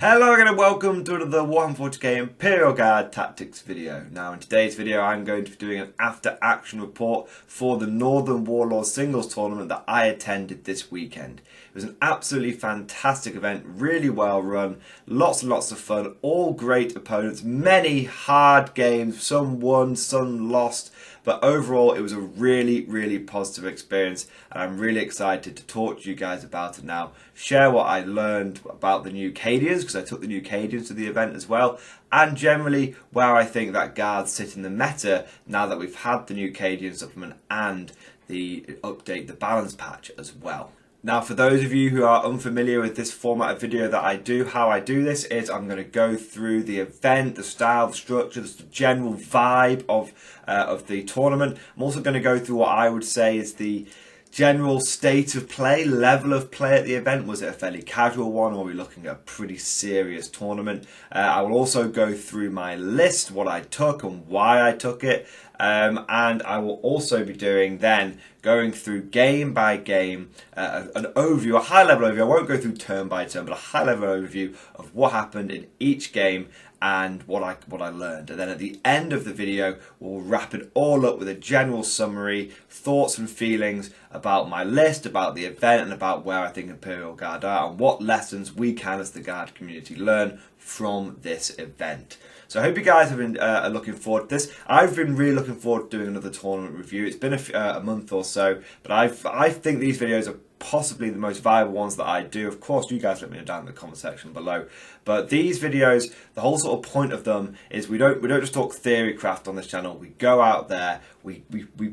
Hello again and welcome to another Warhammer 40k Imperial Guard Tactics video. Now in today's video I'm going to be doing an after action report for the Northern Warlord singles tournament that I attended this weekend. It was an absolutely fantastic event, really well run, lots and lots of fun, all great opponents, many hard games, some won, some lost. But overall, it was a really positive experience, and I'm really excited to talk to you guys about it now. Share what I learned about the new Cadians, because I took the new Cadians to the event as well, and generally where I think that guards sit in the meta now that we've had the new Cadian supplement and the update, the balance patch as well. Now, for those of you who are unfamiliar with this format of video that I do, how I do this is I'm going to go through the event, the style, the structure, the general vibe of the tournament. I'm also going to go through what I would say is the general state of play, level of play at the event. Was it a fairly casual one, or are we looking at a pretty serious tournament? I will also go through my list, what I took and why I took it. And I will also be going through game by game, an overview, a high level overview. I won't go through turn by turn, but a high level overview of what happened in each game and what I learned. And then at the end of the video, we'll wrap it all up with a general summary, thoughts and feelings about my list, about the event, and about where I think Imperial Guard are and what lessons we can as the Guard community learn from this event. So I hope you guys have been looking forward to this. I've been really looking forward to doing another tournament review. It's been a month or so, but I think these videos are possibly the most valuable ones that I do. Of course, you guys let me know down in the comment section below. But these videos, the whole sort of point of them is we don't just talk theory craft on this channel. We go out there, we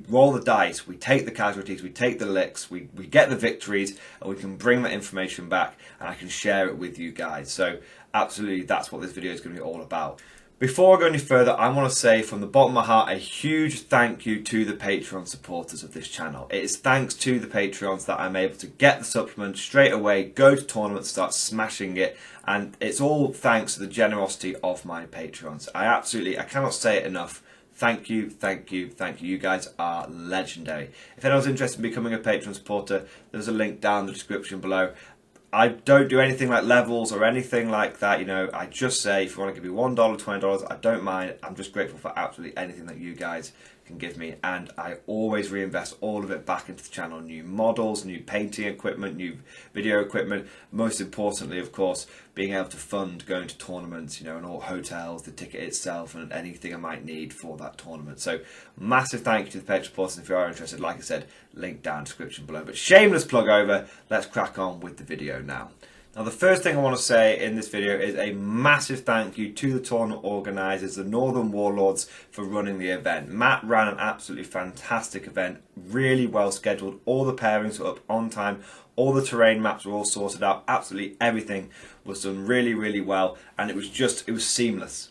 roll the dice, we take the casualties, we take the licks, we get the victories, and we can bring that information back and I can share it with you guys. So absolutely, that's what this video is going to be all about. Before I go any further, I want to say from the bottom of my heart a huge thank you to the Patreon supporters of this channel. It is thanks to the Patreons that I'm able to get the supplement straight away, go to tournaments, start smashing it, and it's all thanks to the generosity of my Patreons. I cannot say it enough. Thank you. You guys are legendary. If anyone's interested in becoming a Patreon supporter, there's a link down in the description below. I don't do anything like levels or anything like that, you know. I just say if you want to give me $1, $20, I don't mind. I'm just grateful for absolutely anything that you guys can give me, and I always reinvest all of it back into the channel. New models, new painting equipment, new video equipment, most importantly of course being able to fund going to tournaments, you know, and all hotels, the ticket itself, and anything I might need for that tournament. So massive thank you to the Patreon supporters. If you are interested, like I said, link down in the description below. But shameless plug over, let's crack on with the video now. Now, the first thing I want to say in this video is a massive thank you to the tournament organisers, the Northern Warlords, for running the event. Matt ran an absolutely fantastic event, really well scheduled. All the pairings were up on time. All the terrain maps were all sorted out. Absolutely everything was done really well, and it was seamless.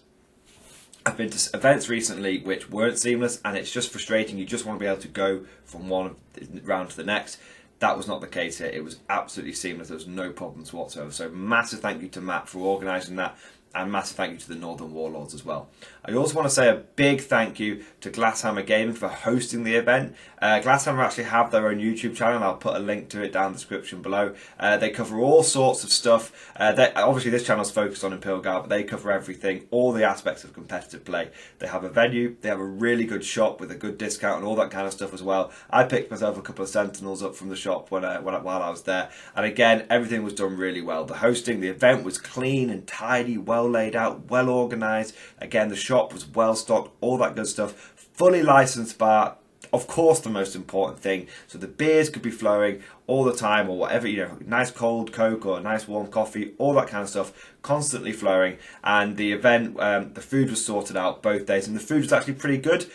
I've been to events recently which weren't seamless, and it's just frustrating. You just want to be able to go from one round to the next. That was not the case here. It was absolutely seamless. There was no problems whatsoever. So massive thank you to Matt for organising that, and massive thank you to the Northern Warlords as well. I also want to say a big thank you to Glasshammer Gaming for hosting the event. Glasshammer actually have their own YouTube channel, and I'll put a link to it down in the description below. They cover all sorts of stuff. Obviously this channel is focused on Imperial Guard, but they cover everything, all the aspects of competitive play. They have a venue, they have a really good shop with a good discount and all that kind of stuff as well. I picked myself a couple of Sentinels up from the shop while I was there, and again, everything was done really well. The hosting, the event was clean and tidy, well laid out, well organised. Again, the shop was well stocked, all that good stuff. Fully licensed bar, of course, the most important thing. So the beers could be flowing all the time, or whatever, you know, nice cold Coke or nice warm coffee, all that kind of stuff, constantly flowing. And the event, the food was sorted out both days, and the food was actually pretty good.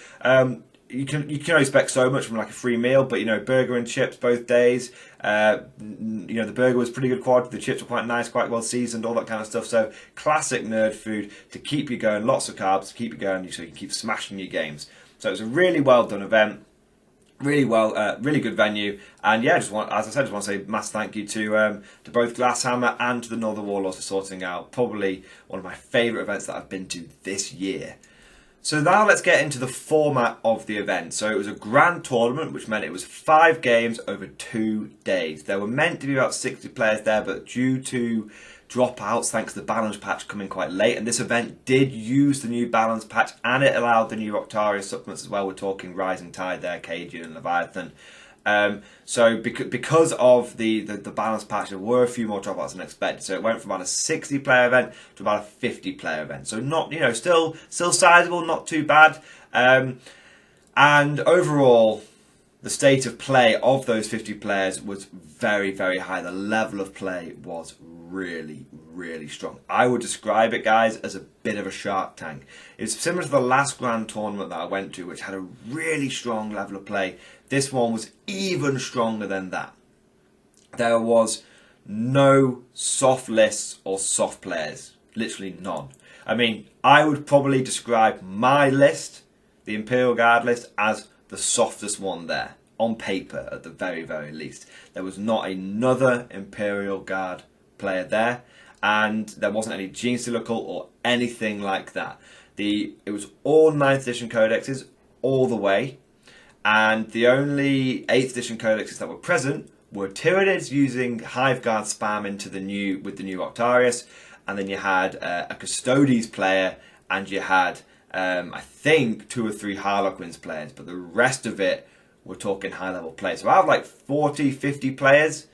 You can only expect so much from like a free meal, but you know, burger and chips both days. You know, the burger was pretty good quality, the chips were quite nice, quite well seasoned, all that kind of stuff. So classic nerd food to keep you going, lots of carbs to keep you going, so you can keep smashing your games. So it was a really well done event, really good venue, and yeah, as I said, just want to say massive thank you to both Glasshammer and to the Northern Warlords for sorting out probably one of my favourite events that I've been to this year. So now let's get into the format of the event. So it was a grand tournament, which meant it was 5 games over 2 days. There were meant to be about 60 players there, but due to dropouts thanks to the balance patch coming quite late, and this event did use the new balance patch, and it allowed the new Octaria supplements as well. We're talking Rising Tide there, Cadian and Leviathan. So because of the balance patch, there were a few more dropouts than expected. So it went from about a 60 player event to about a 50 player event. So not, you know, still sizable, not too bad. And overall, the state of play of those 50 players was very, very high. The level of play was really, really strong. I would describe it, guys, as a bit of a shark tank. It's similar to the last grand tournament that I went to, which had a really strong level of play. This one was even stronger than that. There was no soft lists or soft players. Literally none. I mean, I would probably describe my list, the Imperial Guard list, as the softest one there. On paper, at the very, very least. There was not another Imperial Guard player there. And there wasn't any Gene Silical or anything like that. It was all 9th edition codexes all the way. And the only 8th edition codexes that were present were Tyranids using Hive Guard spam with the new Octarius, and then you had a Custodes player, and you had I think 2 or 3 Harlequins players, but the rest of it we're talking high level players. So out of like 40, 50 players,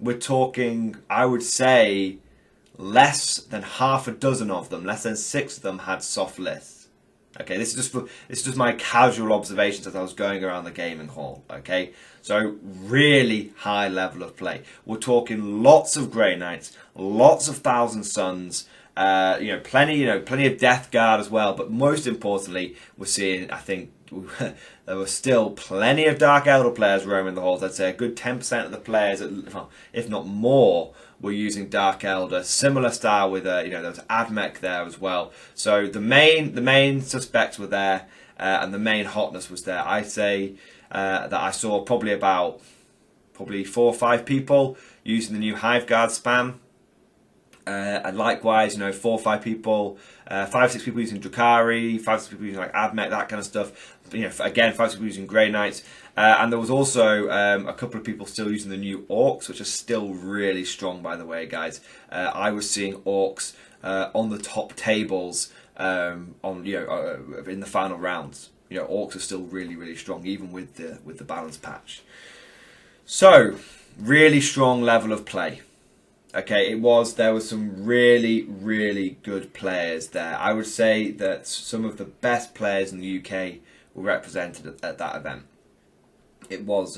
we're talking, I would say, less than half a dozen of them, less than 6 of them had soft lists. Okay, this is just my casual observations as I was going around the gaming hall. Okay, so really high level of play. We're talking lots of Grey Knights, lots of Thousand Suns, plenty of Death Guard as well. But most importantly, we're seeing, I think, there were still plenty of Dark Elder players roaming the halls. I'd say a good 10% of the players, if not more, were using Dark Elder. Similar style with there was Admech there as well. So the main suspects were there, and the main hotness was there. I'd say that I saw probably 4 or 5 people using the new Hive Guard spam. And likewise, 4 or 5 people, 5 or 6 people using Drukari, 5 or 6 people using like Admech, that kind of stuff. Again, 5 or 6 people using Grey Knights. And there was also a couple of people still using the new Orcs, which are still really strong, by the way, guys. I was seeing Orcs on the top tables in the final rounds. Orcs are still really, really strong, even with the balance patch. So, really strong level of play. Okay, there was some really, really good players there. I would say that some of the best players in the UK were represented at that event. It was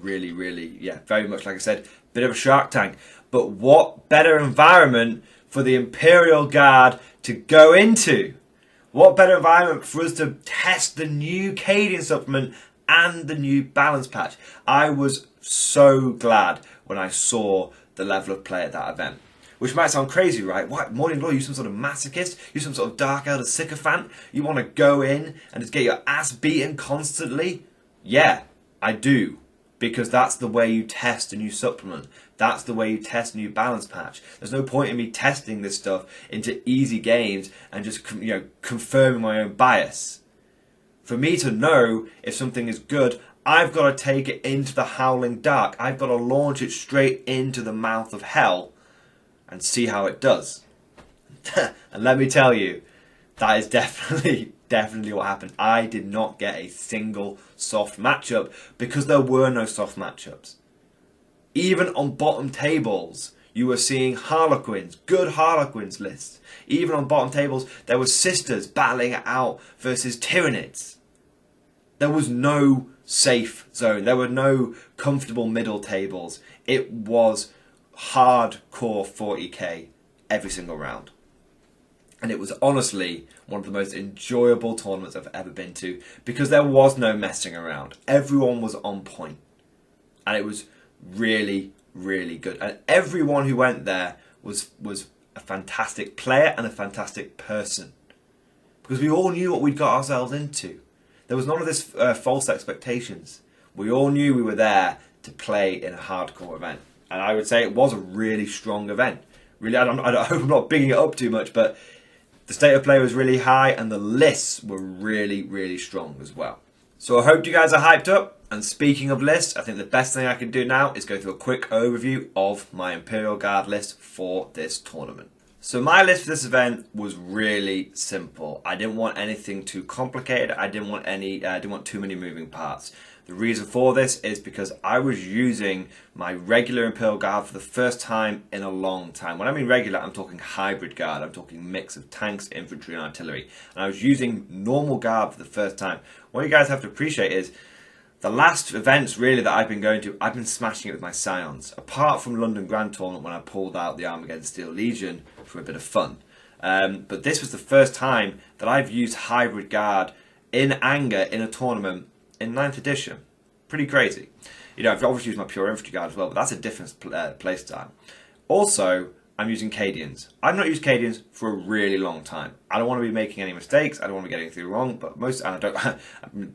really, really, very much, like I said, bit of a shark tank. But what better environment for the Imperial Guard to go into? What better environment for us to test the new Cadian supplement and the new balance patch? I was so glad when I saw the level of play at that event. Which might sound crazy, right? What, Mordian Law, you some sort of masochist? You some sort of Dark Elder sycophant? You want to go in and just get your ass beaten constantly? Yeah, I do. Because that's the way you test a new supplement. That's the way you test a new balance patch. There's no point in me testing this stuff into easy games and just confirming my own bias. For me to know if something is good, I've got to take it into the Howling Dark. I've got to launch it straight into the mouth of hell and see how it does. And let me tell you, that is definitely what happened. I did not get a single soft matchup because there were no soft matchups. Even on bottom tables, you were seeing Harlequins, good Harlequins lists. Even on bottom tables, there were Sisters battling it out versus Tyranids. There was no safe zone. There were no comfortable middle tables. It was hardcore 40k every single round. And it was honestly one of the most enjoyable tournaments I've ever been to because there was no messing around. Everyone was on point. And it was really, really good. And everyone who went there was a fantastic player and a fantastic person. Because we all knew what we'd got ourselves into. There was none of this false expectations. We all knew we were there to play in a hardcore event. And I would say it was a really strong event. Really, I hope I'm not bigging it up too much, but the state of play was really high and the lists were really, really strong as well. So I hope you guys are hyped up. And speaking of lists, I think the best thing I can do now is go through a quick overview of my Imperial Guard list for this tournament. So my list for this event was really simple. I didn't want anything too complicated. I didn't want too many moving parts. The reason for this is because I was using my regular Imperial Guard for the first time in a long time. When I mean regular, I'm talking hybrid guard. I'm talking mix of tanks, infantry and artillery. And I was using normal guard for the first time. What you guys have to appreciate is the last events really that I've been going to, I've been smashing it with my Scions. Apart from London Grand Tournament when I pulled out the Armageddon Steel Legion for a bit of fun. But this was the first time that I've used hybrid guard in anger in a tournament in 9th edition. Pretty crazy. You know, I've obviously used my pure infantry guard as well, but that's a different playstyle. Also, I'm using Cadians. I've not used Cadians for a really long time. I don't want to be making any mistakes. I don't want to be getting anything wrong. But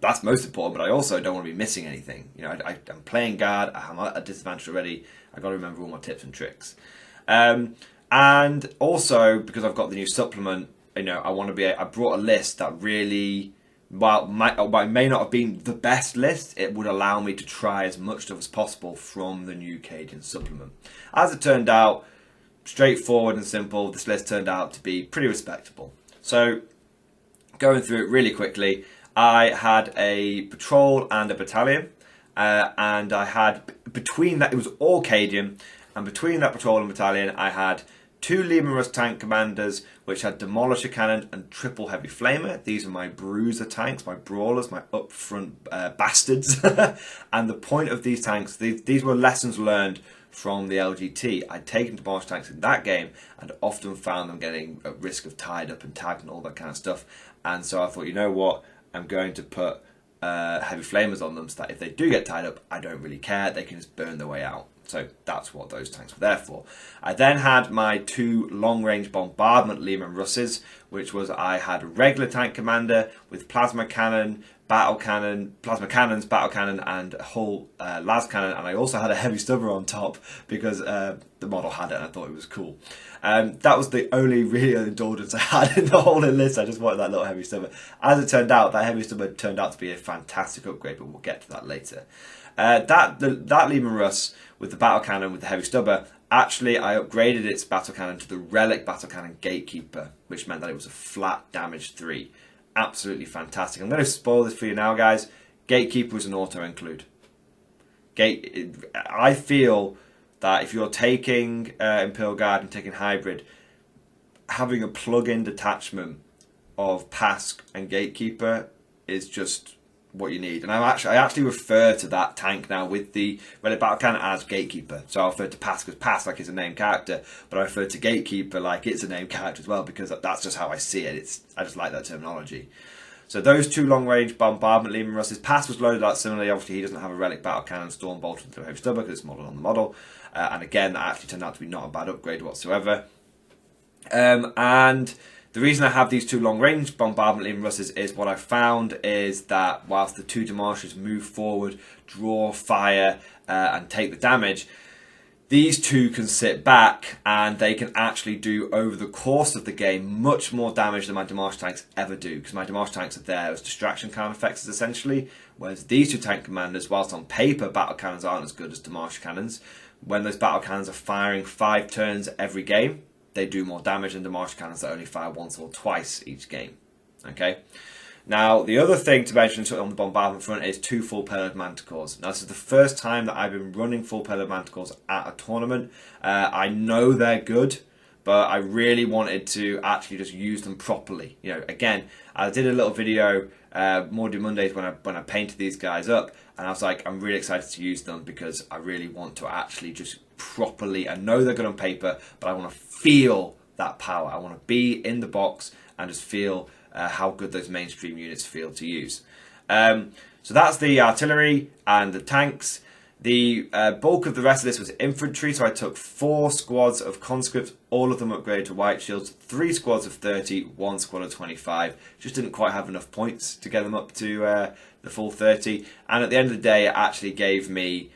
that's most important. But I also don't want to be missing anything. You know, I'm playing guard. I'm at a disadvantage already. I've got to remember all my tips and tricks. And also because I've got the new supplement, you know, I brought a list that really, while it may not have been the best list, it would allow me to try as much stuff as possible from the new Cadian supplement. As it turned out, straightforward and simple, this list turned out to be pretty respectable. So, going through it really quickly, I had a patrol and a battalion, and I had, between that, it was all Cadian, and between that patrol and battalion, I had 2 Leman Russ tank commanders, which had Demolisher Cannon and triple heavy flamer. These are my bruiser tanks, my brawlers, my up front bastards. And the point of these tanks, these were lessons learned from the LGT. I'd taken Demolisher tanks in that game and often found them getting at risk of tied up and tagged and all that kind of stuff. And so I thought, you know what, I'm going to put heavy flamers on them so that if they do get tied up, I don't really care. They can just burn their way out. So that's what those tanks were there for. I then had my 2 long-range bombardment Leman Russes, which was I had a regular tank commander with plasma cannon, plasma cannons, battle cannon, and a whole Lascannon, and I also had a heavy stubber on top because the model had it and I thought it was cool. That was the only real indulgence I had in the whole list. I just wanted that little heavy stubber. As it turned out, that heavy stubber turned out to be a fantastic upgrade, but we'll get to that later. That Leman Russ with the battle cannon with the heavy stubber, actually I upgraded its battle cannon to the relic battle cannon Gatekeeper, which meant that it was a flat damage 3. Absolutely fantastic. I'm going to spoil this for you now, guys. Gatekeeper is an auto include. I feel that if you're taking Imperial Guard and taking hybrid, having a plug-in detachment of Pask and Gatekeeper is just what you need. And I actually refer to that tank now with the Relic Battle Cannon as Gatekeeper. So I refer to Pask as Pask like it's a named character, but I refer to Gatekeeper like it's a named character as well because that's just how I see it. I just like that terminology. So those 2 long-range bombardment Leman Russes. Pask was loaded out similarly. Obviously he doesn't have a Relic Battle Cannon Storm Bolter with the heavy stubber because it's modeled on the model. And again, that actually turned out to be not a bad upgrade whatsoever. And the reason I have these 2 long-range bombardment Leman Russes is what I found is that whilst the 2 Demolishers move forward, draw fire, and take the damage, these 2 can sit back and they can actually do, over the course of the game, much more damage than my Demolisher tanks ever do, because my Demolisher tanks are there as distraction counter effects essentially, whereas these 2 tank commanders, whilst on paper battle cannons aren't as good as Demolisher cannons, when those battle cannons are firing 5 turns every game, they do more damage than Demolisher cannons that only fire once or twice each game. Okay. Now, the other thing to mention on the bombardment front is 2 full payload manticores. Now, this is the first time that I've been running full payload manticores at a tournament. I know they're good, but I really wanted to actually just use them properly. You know, again, I did a little video, Mordian Mondays, when I painted these guys up, and I was like, I'm really excited to use them because I really want to actually just properly, I know they're good on paper, but I want to feel that power. I want to be in the box and just feel how good those mainstream units feel to use. So that's the artillery and the tanks. The bulk of the rest of this was infantry, so I took 4 squads of conscripts, all of them upgraded to Whiteshields, 3 squads of 30, 1 squad of 25. Just didn't quite have enough points to get them up to the full 30. And at the end of the day, it actually gave me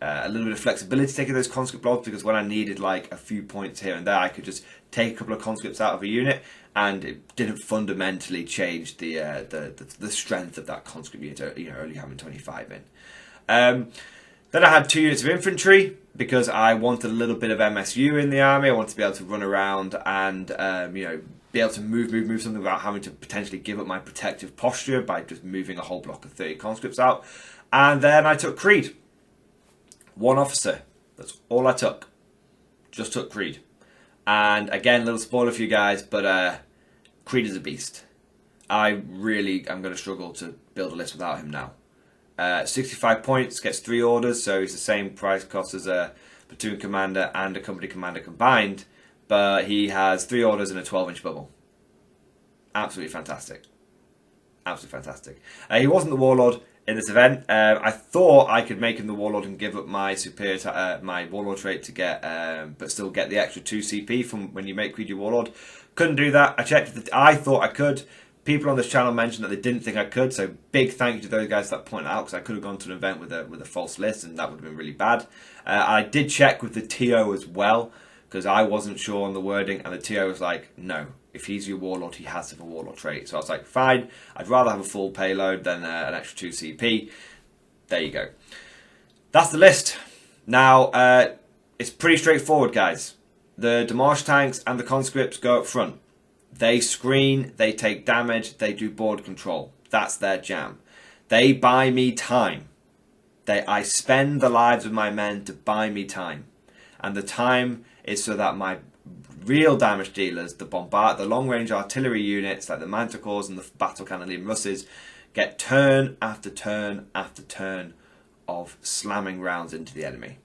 a little bit of flexibility taking those conscript blobs, because when I needed like a few points here and there, I could just take a couple of conscripts out of a unit, and it didn't fundamentally change the strength of that conscript unit, only having 25 in. Then I had 2 units of infantry, because I wanted a little bit of MSU in the army. I wanted to be able to run around and be able to move something without having to potentially give up my protective posture by just moving a whole block of 30 conscripts out. And then I took Creed. 1 officer. That's all I took. Just took Creed. And again, a little spoiler for you guys, but Creed is a beast. I really am going to struggle to build a list without him now. 65 points, gets 3 orders, so he's the same price cost as a platoon commander and a company commander combined, but he has 3 orders and a 12-inch bubble. Absolutely fantastic. Absolutely fantastic. He wasn't the Warlord in this event. I thought I could make him the Warlord and give up my my Warlord trait to get, but still get the extra 2 CP from when you make Creed your Warlord. Couldn't do that. I checked. I thought I could. People on this channel mentioned that they didn't think I could, so big thank you to those guys that pointed out, because I could have gone to an event with a false list, and that would have been really bad. I did check with the TO as well, because I wasn't sure on the wording, and the TO was like, no, if he's your Warlord, he has to have a Warlord trait. So I was like, fine, I'd rather have a full payload than an extra 2 CP. There you go. That's the list. Now, it's pretty straightforward, guys. The Demolisher tanks and the conscripts go up front. They screen, they take damage, they do board control. That's their jam. They buy me time. I spend the lives of my men to buy me time. And the time is so that my real damage dealers, the long-range artillery units like the Manticores and the battle cannon Russes, get turn after turn after turn of slamming rounds into the enemy.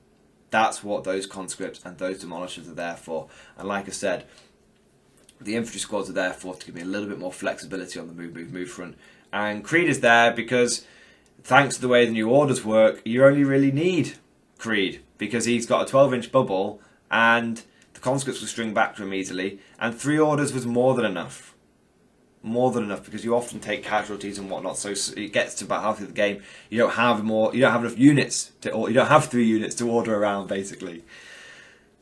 That's what those conscripts and those demolishers are there for. And like I said, the infantry squads are there for to give me a little bit more flexibility on the move front. And Creed is there because, thanks to the way the new orders work, you only really need Creed, because he's got a 12-inch bubble and the conscripts will string back to him easily, and 3 orders was more than enough. More than enough, because you often take casualties and whatnot, so it gets to about half of the game, you don't have enough units or you don't have 3 units to order around, basically.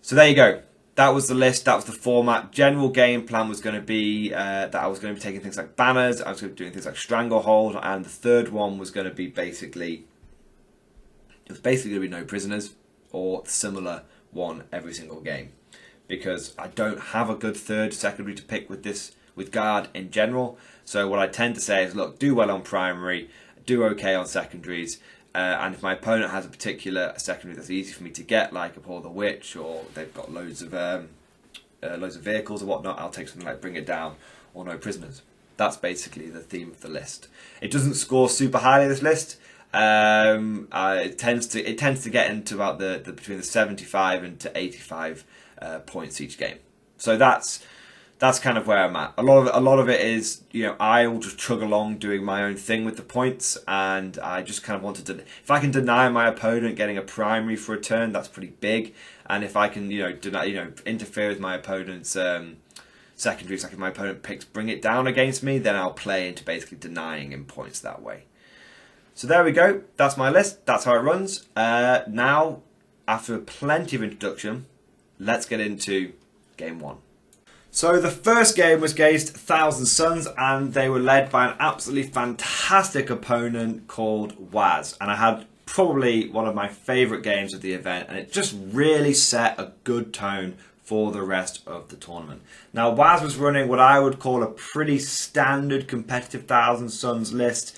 So there you go. That was the list, that was the format. General game plan was going to be that I was going to be taking things like banners, I was going to be doing things like stranglehold, and the third one was going to be basically going to be no prisoners, or similar one every single game. Because I don't have a good third secondary to pick with guard in general. So what I tend to say is, look, do well on primary, do okay on secondaries, and if my opponent has a particular secondary that's easy for me to get, like Abhor the Witch, or they've got loads of vehicles or whatnot, I'll take something like Bring It Down or No Prisoners. That's basically the theme of the list. It doesn't score super highly, this list. It tends to get into about between the 75 and to 85 points each game. So that's kind of where I'm at. A lot of it is, I will just chug along doing my own thing with the points, and I just kind of wanted to, if I can deny my opponent getting a primary for a turn, that's pretty big. And if I can, interfere with my opponent's secondaries, like if my opponent picks Bring It Down against me, then I'll play into basically denying him points that way. So there we go. That's my list. That's how it runs. Now, after plenty of introduction, let's get into game 1. So the first game was against Thousand Suns, and they were led by an absolutely fantastic opponent called Waz. And I had probably one of my favourite games of the event, and it just really set a good tone for the rest of the tournament. Now, Waz was running what I would call a pretty standard competitive Thousand Suns list,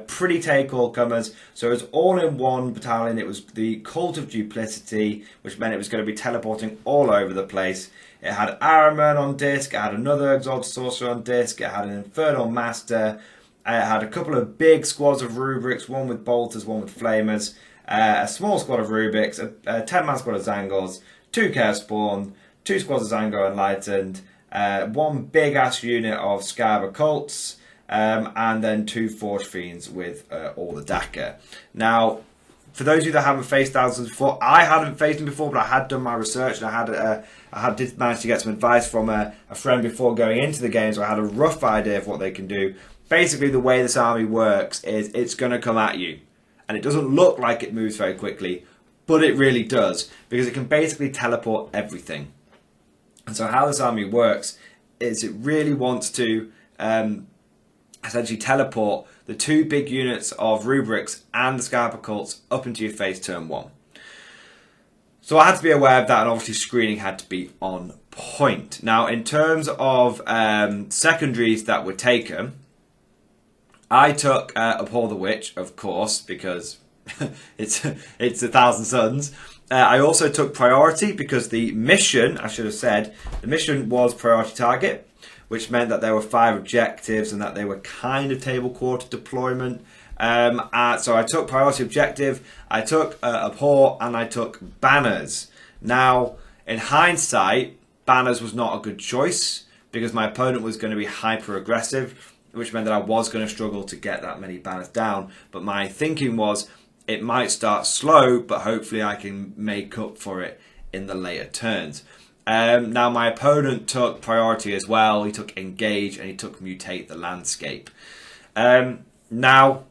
pretty take-all-comers. So it was all in one battalion. It was the Cult of Duplicity, which meant it was going to be teleporting all over the place. It had Araman on disc, it had another Exalted Sorcerer on disc, it had an Infernal Master, it had a couple of big squads of Rubrics, one with Bolters, one with Flamers, a small squad of Rubiks, a 10-man squad of Zangors, 2 Chaos Spawn, 2 squads of Zangor Enlightened, 1 big-ass unit of Scarab Occults, and then 2 Forge Fiends with all the Daka. Now, for those of you that haven't faced Thousands before, I hadn't faced them before, but I had done my research, and I did manage to get some advice from a friend before going into the game, so I had a rough idea of what they can do. Basically, the way this army works is it's going to come at you, and it doesn't look like it moves very quickly, but it really does, because it can basically teleport everything. And so how this army works is it really wants to essentially teleport the two big units of rubrics and the Scarab Cults up into your face turn 1. So I had to be aware of that, and obviously screening had to be on point. Now, in terms of secondaries that were taken, I took Abhor the Witch, of course, because it's 1,000 Suns. I also took Priority because the mission, I should have said, the mission was Priority Target, which meant that there were 5 objectives and that they were kind of table quarter deployment. So I took Priority Objective, I took Abhor, and I took Banners. Now, in hindsight, Banners was not a good choice because my opponent was going to be hyper aggressive, which meant that I was going to struggle to get that many banners down. But my thinking was it might start slow, but hopefully I can make up for it in the later turns. Now, my opponent took Priority as well. He took Engage and he took Mutate the Landscape. Now,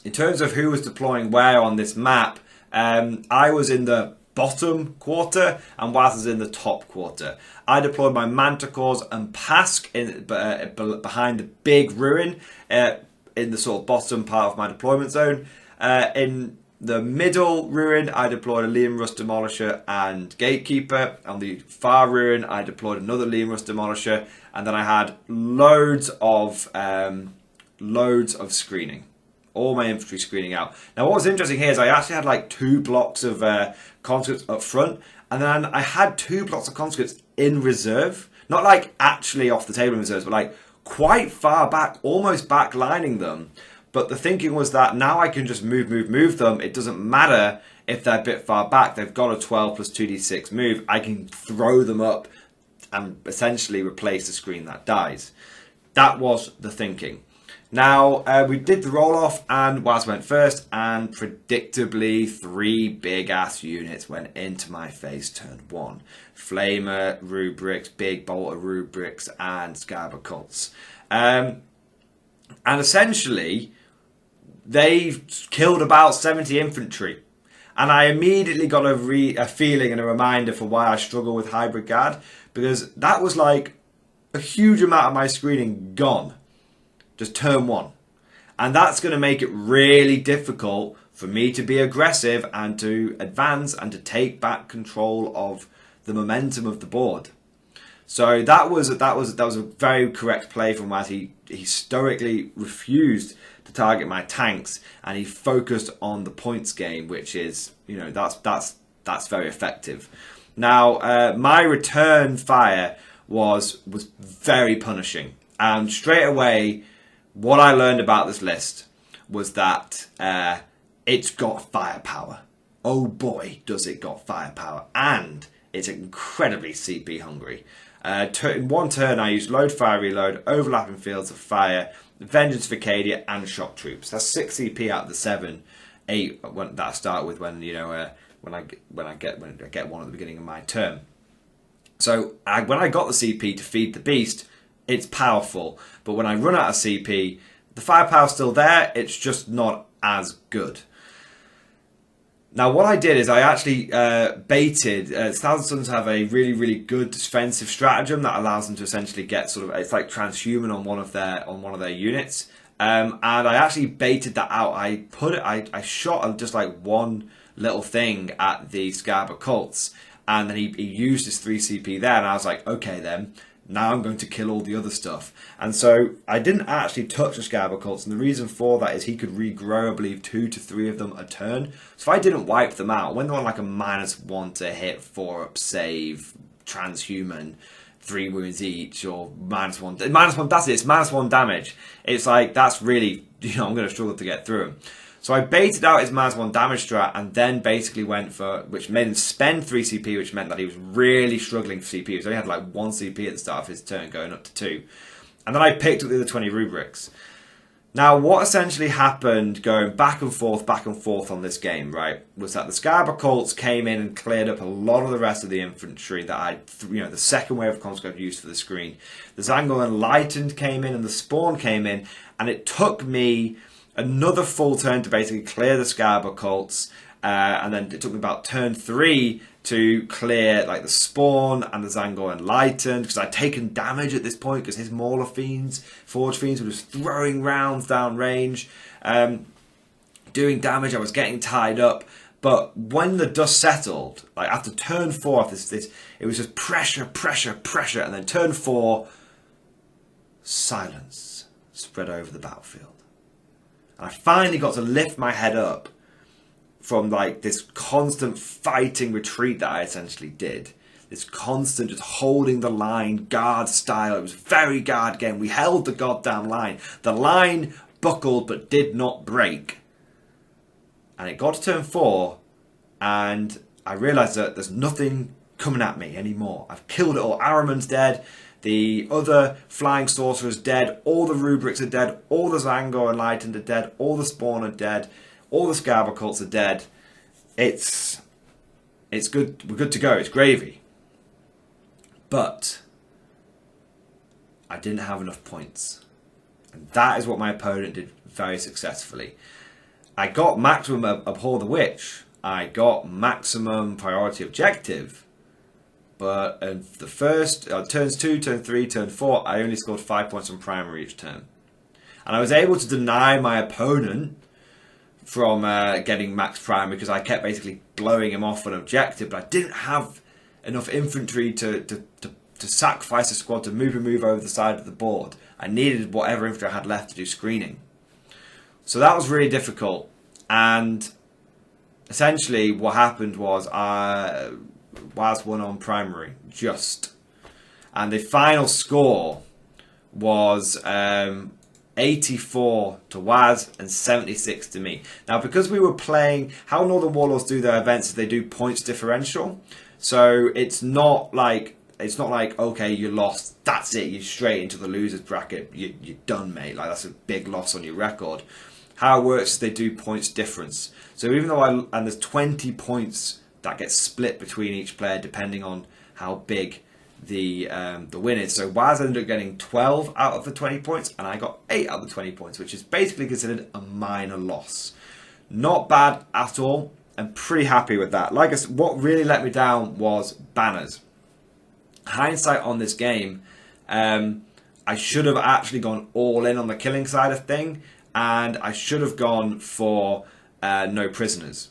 in terms of who was deploying where on this map, I was in the bottom quarter and Waz was in the top quarter. I deployed my Manticores and Pask behind the big ruin in the sort of bottom part of my deployment zone. In the middle ruin, I deployed a Liam Rust Demolisher and Gatekeeper. On the far ruin, I deployed another Liam Rust Demolisher, and then I had loads of screening. All my infantry screening out. Now, what was interesting here is I actually had like 2 blocks of conscripts up front, and then I had 2 blocks of conscripts in reserve. Not like actually off the table in reserves, but like quite far back, almost backlining them. But the thinking was that now I can just move them. It doesn't matter if they're a bit far back. They've got a 12 plus 2d6 move. I can throw them up and essentially replace the screen that dies. That was the thinking. Now, we did the roll-off, and Waz went first, and predictably 3 big-ass units went into my face turn 1. Flamer, Rubrics, Big Bolter Rubrics, and Scarab Cults. And essentially, they killed about 70 infantry. And I immediately got a feeling and a reminder for why I struggle with Hybrid Guard, because that was like a huge amount of my screening gone. Just turn 1. And that's going to make it really difficult for me to be aggressive and to advance and to take back control of the momentum of the board. So that was a very correct play from Waz. He stoically refused to target my tanks, and he focused on the points game, which is, you know, that's very effective. Now, my return fire was very punishing, and straight away, what I learned about this list was that it's got firepower. Oh boy, does it got firepower. And it's incredibly CP hungry. In one turn, I used Load, Fire, Reload, Overlapping Fields of Fire, Vengeance for Cadia, and Shock Troops. That's 6 CP out of the 7, 8 that I start with when I get one at the beginning of my turn. So when I got the CP to feed the beast, it's powerful, but when I run out of CP, the firepower's still there, it's just not as good. Now, what I did is I actually baited. 1,000 Suns have a really, really good defensive stratagem that allows them to essentially get sort of, it's like transhuman on one of their units, and I actually baited that out. I shot just like one little thing at the Scarab Cults, and then he used his 3 CP there, and I was like, okay then. Now I'm going to kill all the other stuff. And so I didn't actually touch the Scarab Cults, and the reason for that is he could regrow, I believe, 2 to 3 of them a turn. So if I didn't wipe them out, when they're on like a -1 to hit, 4-up save, transhuman, 3 wounds each, or -1, that's it, it's -1 damage. It's like, that's really, I'm going to struggle to get through him. So I baited out his -1 damage strat, and then basically went for, which made him spend 3 CP, which meant that he was really struggling for CP. He only had like 1 CP at the start of his turn, going up to 2. And then I picked up the other 20 rubrics. Now, what essentially happened, going back and forth on this game, right, was that the Scarab Cults came in and cleared up a lot of the rest of the infantry that the second wave of conscripts used for the screen. The Zangor Enlightened came in, and the Spawn came in, and it took me another full turn to basically clear the Scarab Cults, and then it took me about turn 3 to clear like the Spawn and the Zangor Enlightened, because I'd taken damage at this point because his Mauler Fiends, Forge Fiends were just throwing rounds down range, doing damage. I was getting tied up. But when the dust settled, like after turn 4 of this, it was just pressure, pressure, pressure, and then turn 4, silence spread over the battlefield. And I finally got to lift my head up from like this constant fighting retreat that I essentially did. This constant just holding the line, guard style. It was very guard game. We held the goddamn line. The line buckled but did not break. And it got to turn 4, and I realised that there's nothing coming at me anymore. I've killed it all. Araman's dead. The other Flying Sorcerer's dead. All the Rubrics are dead. All the Zangor Enlightened are dead. All the Spawn are dead. All the Scarab Cults are dead. It's good. We're good to go. It's gravy. But I didn't have enough points. And that is what my opponent did very successfully. I got maximum Abhor the Witch. I got maximum priority objective. But in the first, turns 2, turn 3, turn 4, I only scored 5 points on primary each turn. And I was able to deny my opponent from getting max primary because I kept basically blowing him off on objective. But I didn't have enough infantry to sacrifice a squad to move over the side of the board. I needed whatever infantry I had left to do screening. So that was really difficult, and essentially what happened was Waz won on primary, just. And the final score was 84 to Waz and 76 to me. Now, because we were playing, how Northern Warlords do their events is they do points differential. So it's not like, okay, you lost, that's it, you're straight into the losers bracket, you're done, mate. Like, that's a big loss on your record. How it works is they do points difference. So even though and there's 20 points that get split between each player depending on how big the win is. So Waz ended up getting 12 out of the 20 points, and I got 8 out of the 20 points, which is basically considered a minor loss. Not bad at all. I'm pretty happy with that. Like I said, what really let me down was banners. Hindsight on this game, I should have actually gone all in on the killing side of thing. And I should have gone for no prisoners,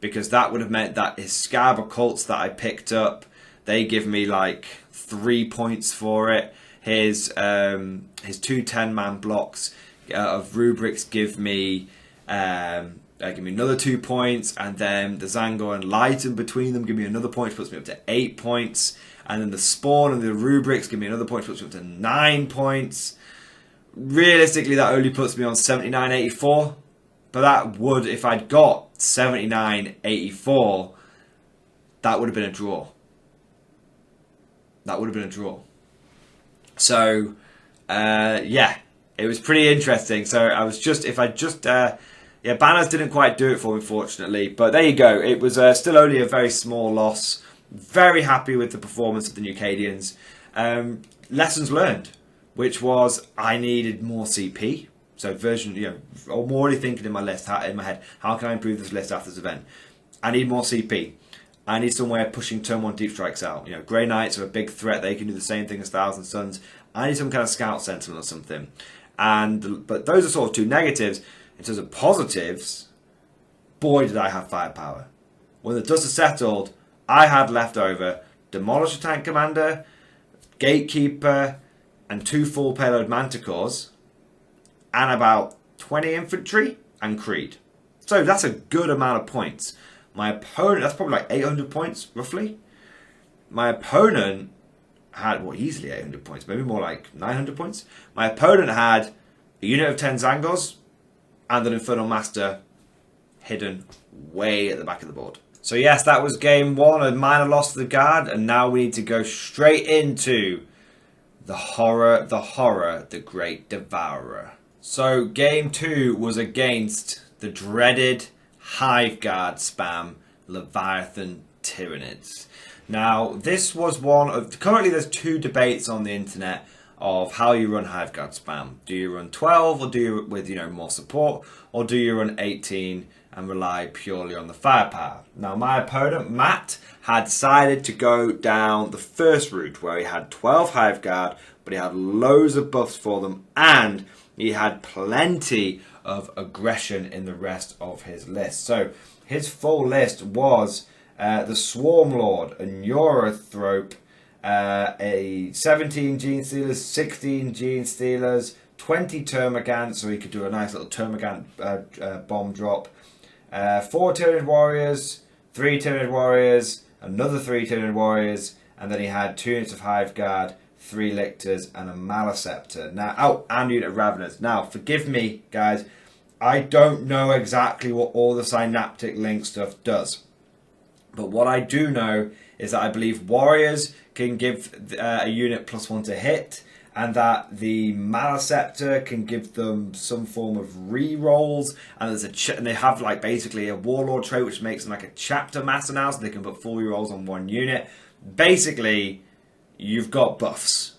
because that would have meant that his Scab Cults that I picked up, they give me like 3 points for it. His 2 10-man blocks of Rubrics give me another 2 points, and then the Zangor Enlightened between them give me another point, which puts me up to 8 points, and then the Spawn and the Rubrics give me another point, which puts me up to 9 points. Realistically, that only puts me on 79.84, but that would, if I'd got 79.84, that would have been a draw. That would have been a draw. So, yeah, it was pretty interesting. So I was just, yeah, banners didn't quite do it for me, fortunately, but there you go. It was still only a very small loss. Very happy with the performance of the new Cadians. Lessons learned, which was I needed more CP. So I'm already thinking in my head, how can I improve this list after this event? I need more CP. I need some way of pushing turn 1 deep strikes out. Grey Knights are a big threat. They can do the same thing as Thousand Suns. I need some kind of scout sentinel or something. But those are sort of 2 negatives. In terms of positives, boy did I have firepower. When the dust has settled, I had left over Demolisher Tank Commander, Gatekeeper, and 2 full payload Manticores, and about 20 infantry and Creed. So that's a good amount of points. My opponent, that's probably like 800 points, roughly. My opponent had, easily 800 points, maybe more like 900 points. My opponent had a unit of 10 Zangors and an Infernal Master hidden way at the back of the board. So yes, that was game 1, a minor loss to the guard, and now we need to go straight into the horror, the Great Devourer. So game 2 was against the dreaded Hive Guard spam Leviathan Tyranids. Now, this was one of... Currently, there's 2 debates on the internet of how you run Hive Guard spam. Do you run 12 or do you with more support, or do you run 18 and rely purely on the firepower. Now my opponent, Matt, had decided to go down the first route where he had 12 Hive Guard, but he had loads of buffs for them and he had plenty of aggression in the rest of his list. So his full list was the Swarm Lord, a Neurothrope, a 17 Gene Stealers, 16 Gene Stealers, 20 Termagant, so he could do a nice little Termagant bomb drop, 4 Tyranid Warriors, 3 Tyranid Warriors, another 3 Tyranid Warriors, and then he had 2 units of Hive Guard, 3 Lictors, and a Maleceptor. Now, oh, and a unit of Raveners. Now, forgive me, guys, I don't know exactly what all the Synaptic Link stuff does. But what I do know is that I believe Warriors can give a unit +1 to hit, and that the Maleceptor can give them some form of re-rolls, and and they have like basically a Warlord trait which makes them like a chapter master now, so they can put 4 re-rolls on 1 unit. Basically, you've got buffs.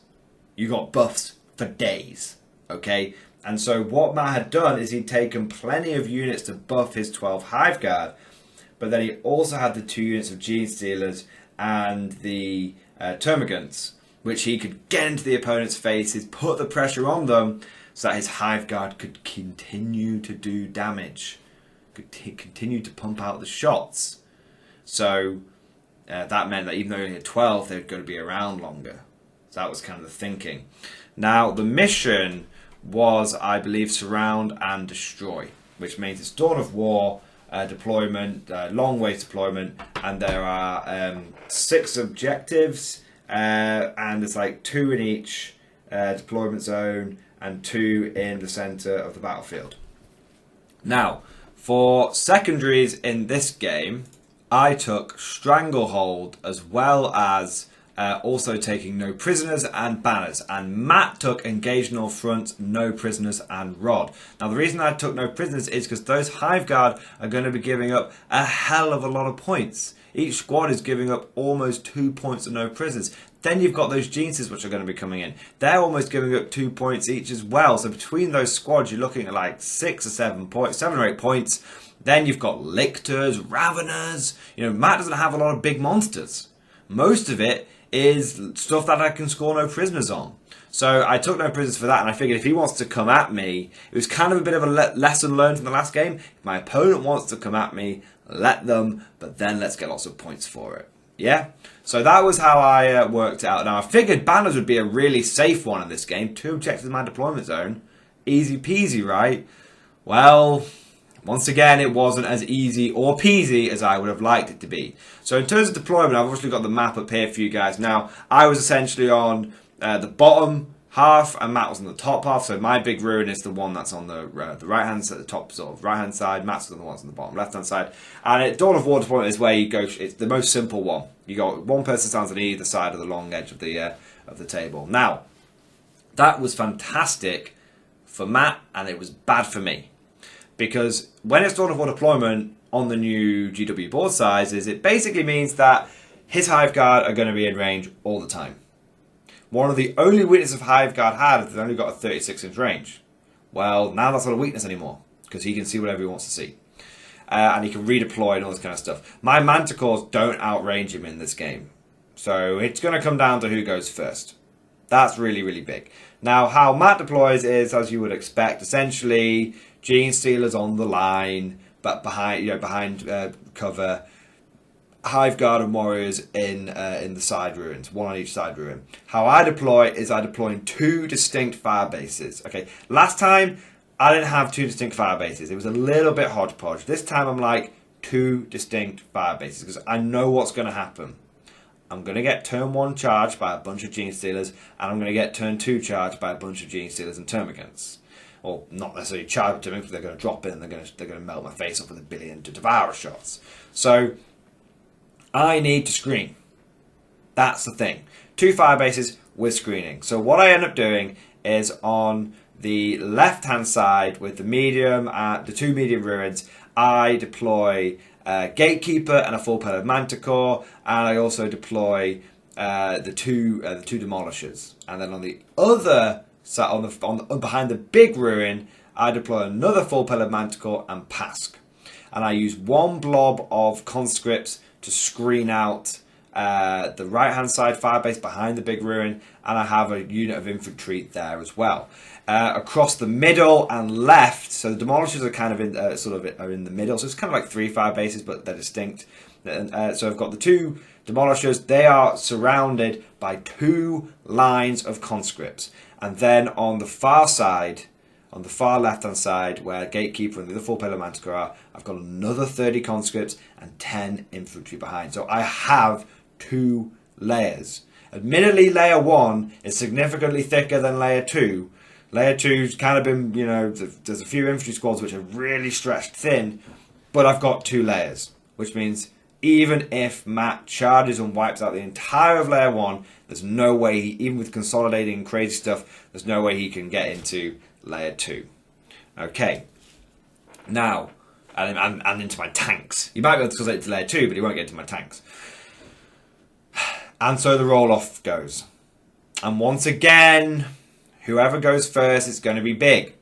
You got buffs for days, okay? And so what Matt had done is he'd taken plenty of units to buff his 12 Hive Guard, but then he also had the 2 units of Gene Stealers and the Termagants, which he could get into the opponent's faces, put the pressure on them, so that his Hive Guard could continue to do damage, could continue to pump out the shots. So that meant that even though he only had 12, they were going to be around longer. So that was kind of the thinking. Now, the mission was, I believe, surround and destroy, which means it's Dawn of War deployment, long way deployment, and there are 6 objectives, and there's like 2 in each deployment zone and 2 in the center of the battlefield. Now, for secondaries in this game, I took Stranglehold as well as also taking no prisoners and banners, and Matt took Engage North Front, no prisoners and Rod. Now the reason I took no prisoners is because those Hive Guard are going to be giving up a hell of a lot of points. Each squad is giving up almost 2 points of no prisoners. Then you've got those Geniuses which are going to be coming in. They're almost giving up 2 points each as well. So between those squads you're looking at like 6 or 7 points, 7 or 8 points. Then you've got Lictors, Raveners. You know, Matt doesn't have a lot of big monsters. Most of it is stuff that I can score no prisoners on. So I took no prisoners for that, and I figured if he wants to come at me, it was kind of a bit of a lesson learned from the last game. If my opponent wants to come at me, let them, but then let's get lots of points for it. Yeah? So that was how I worked it out. Now I figured banners would be a really safe one in this game. 2 objectives in my deployment zone. Easy peasy, right? Well, once again, it wasn't as easy or peasy as I would have liked it to be. So in terms of deployment, I've obviously got the map up here for you guys. Now, I was essentially on the bottom half, and Matt was on the top half. So my big ruin is the one that's on the right-hand side, the top sort of right-hand side. Matt's on the ones on the bottom left-hand side. And Dawn of War deployment is where you go. It's the most simple one. You got one person stands on either side of the long edge of the table. Now, that was fantastic for Matt, and it was bad for me. Because when it's Dawn of War deployment on the new GW board sizes, it basically means that his Hive Guard are going to be in range all the time. One of the only weaknesses of Hive Guard had is they've only got a 36-inch range. Well, now that's not a weakness anymore, because he can see whatever he wants to see. And he can redeploy and all this kind of stuff. My Manticores don't outrange him in this game. So it's going to come down to who goes first. That's really, really big. Now, how Matt deploys is, as you would expect, essentially Gene Stealers on the line, but behind cover. Hive Guard and Warriors in the side ruins, 1 on each side ruin. How I deploy is I deploy in 2 distinct fire bases. Okay, last time I didn't have 2 distinct fire bases. It was a little bit hodgepodge. This time I'm like 2 distinct fire bases because I know what's going to happen. I'm going to get turn 1 charged by a bunch of Gene Stealers, and I'm going to get turn 2 charged by a bunch of Gene Stealers and Termagants. Or not necessarily charged to me, because they're going to drop in and they're going to melt my face off with 1 billion to devour shots. So I need to screen. That's the thing. 2 fire bases with screening. So what I end up doing is on the left-hand side with the medium, the 2 medium ruins, I deploy Gatekeeper and a full-pellet Manticore, and I also deploy the two Demolishers. And then on the other side, on behind the big ruin, I deploy another full-pellet Manticore and Pask. and I use one blob of conscripts to screen out the right hand side firebase behind the big ruin, and I have a unit of infantry there as well. Across the middle and left, so the demolishers are kind of in are in the middle, so it's kind of like 3 firebases, but they're distinct. So I've got the 2 demolishers. They are surrounded by 2 lines of conscripts, and then on the far side, on the far left hand side, where Gatekeeper and the other 4 Pillar Manticore are, I've got another 30 conscripts and 10 infantry behind. So I have 2 layers. Admittedly, layer 1 is significantly thicker than layer 2. Layer 2's kind of been, you know, there's a few infantry squads which are really stretched thin, but I've got 2 layers, which means even if Matt charges and wipes out the entire of layer 1, there's no way, even with consolidating and crazy stuff, there's no way he can get into layer 2. Okay. Now, and into my tanks. You might be able to consolidate to layer 2, but he won't get into my tanks. And so the roll-off goes. And once again, whoever goes first is going to be big.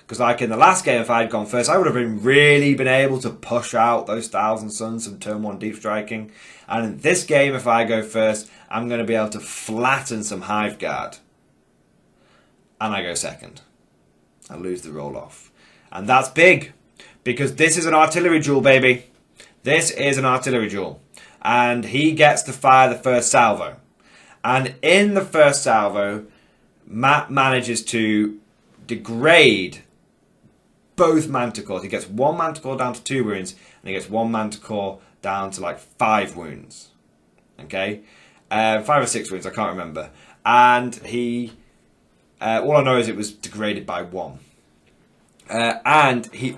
Because like in the last game, if I had gone first, I would have really been able to push out those 1,000 Suns from turn 1 deep striking. And in this game, if I go first, I'm going to be able to flatten some Hive Guard. And I go second. I lose the roll-off. And that's big. Because this is an artillery duel, baby. This is an artillery duel. And he gets to fire the first salvo. And in the first salvo, Matt manages to degrade both Manticores. He gets 1 Manticore down to 2 wounds, and he gets 1 Manticore down to like 5 wounds. Okay? 5 or 6 wounds, I can't remember. And he... all I know is it was degraded by 1. And he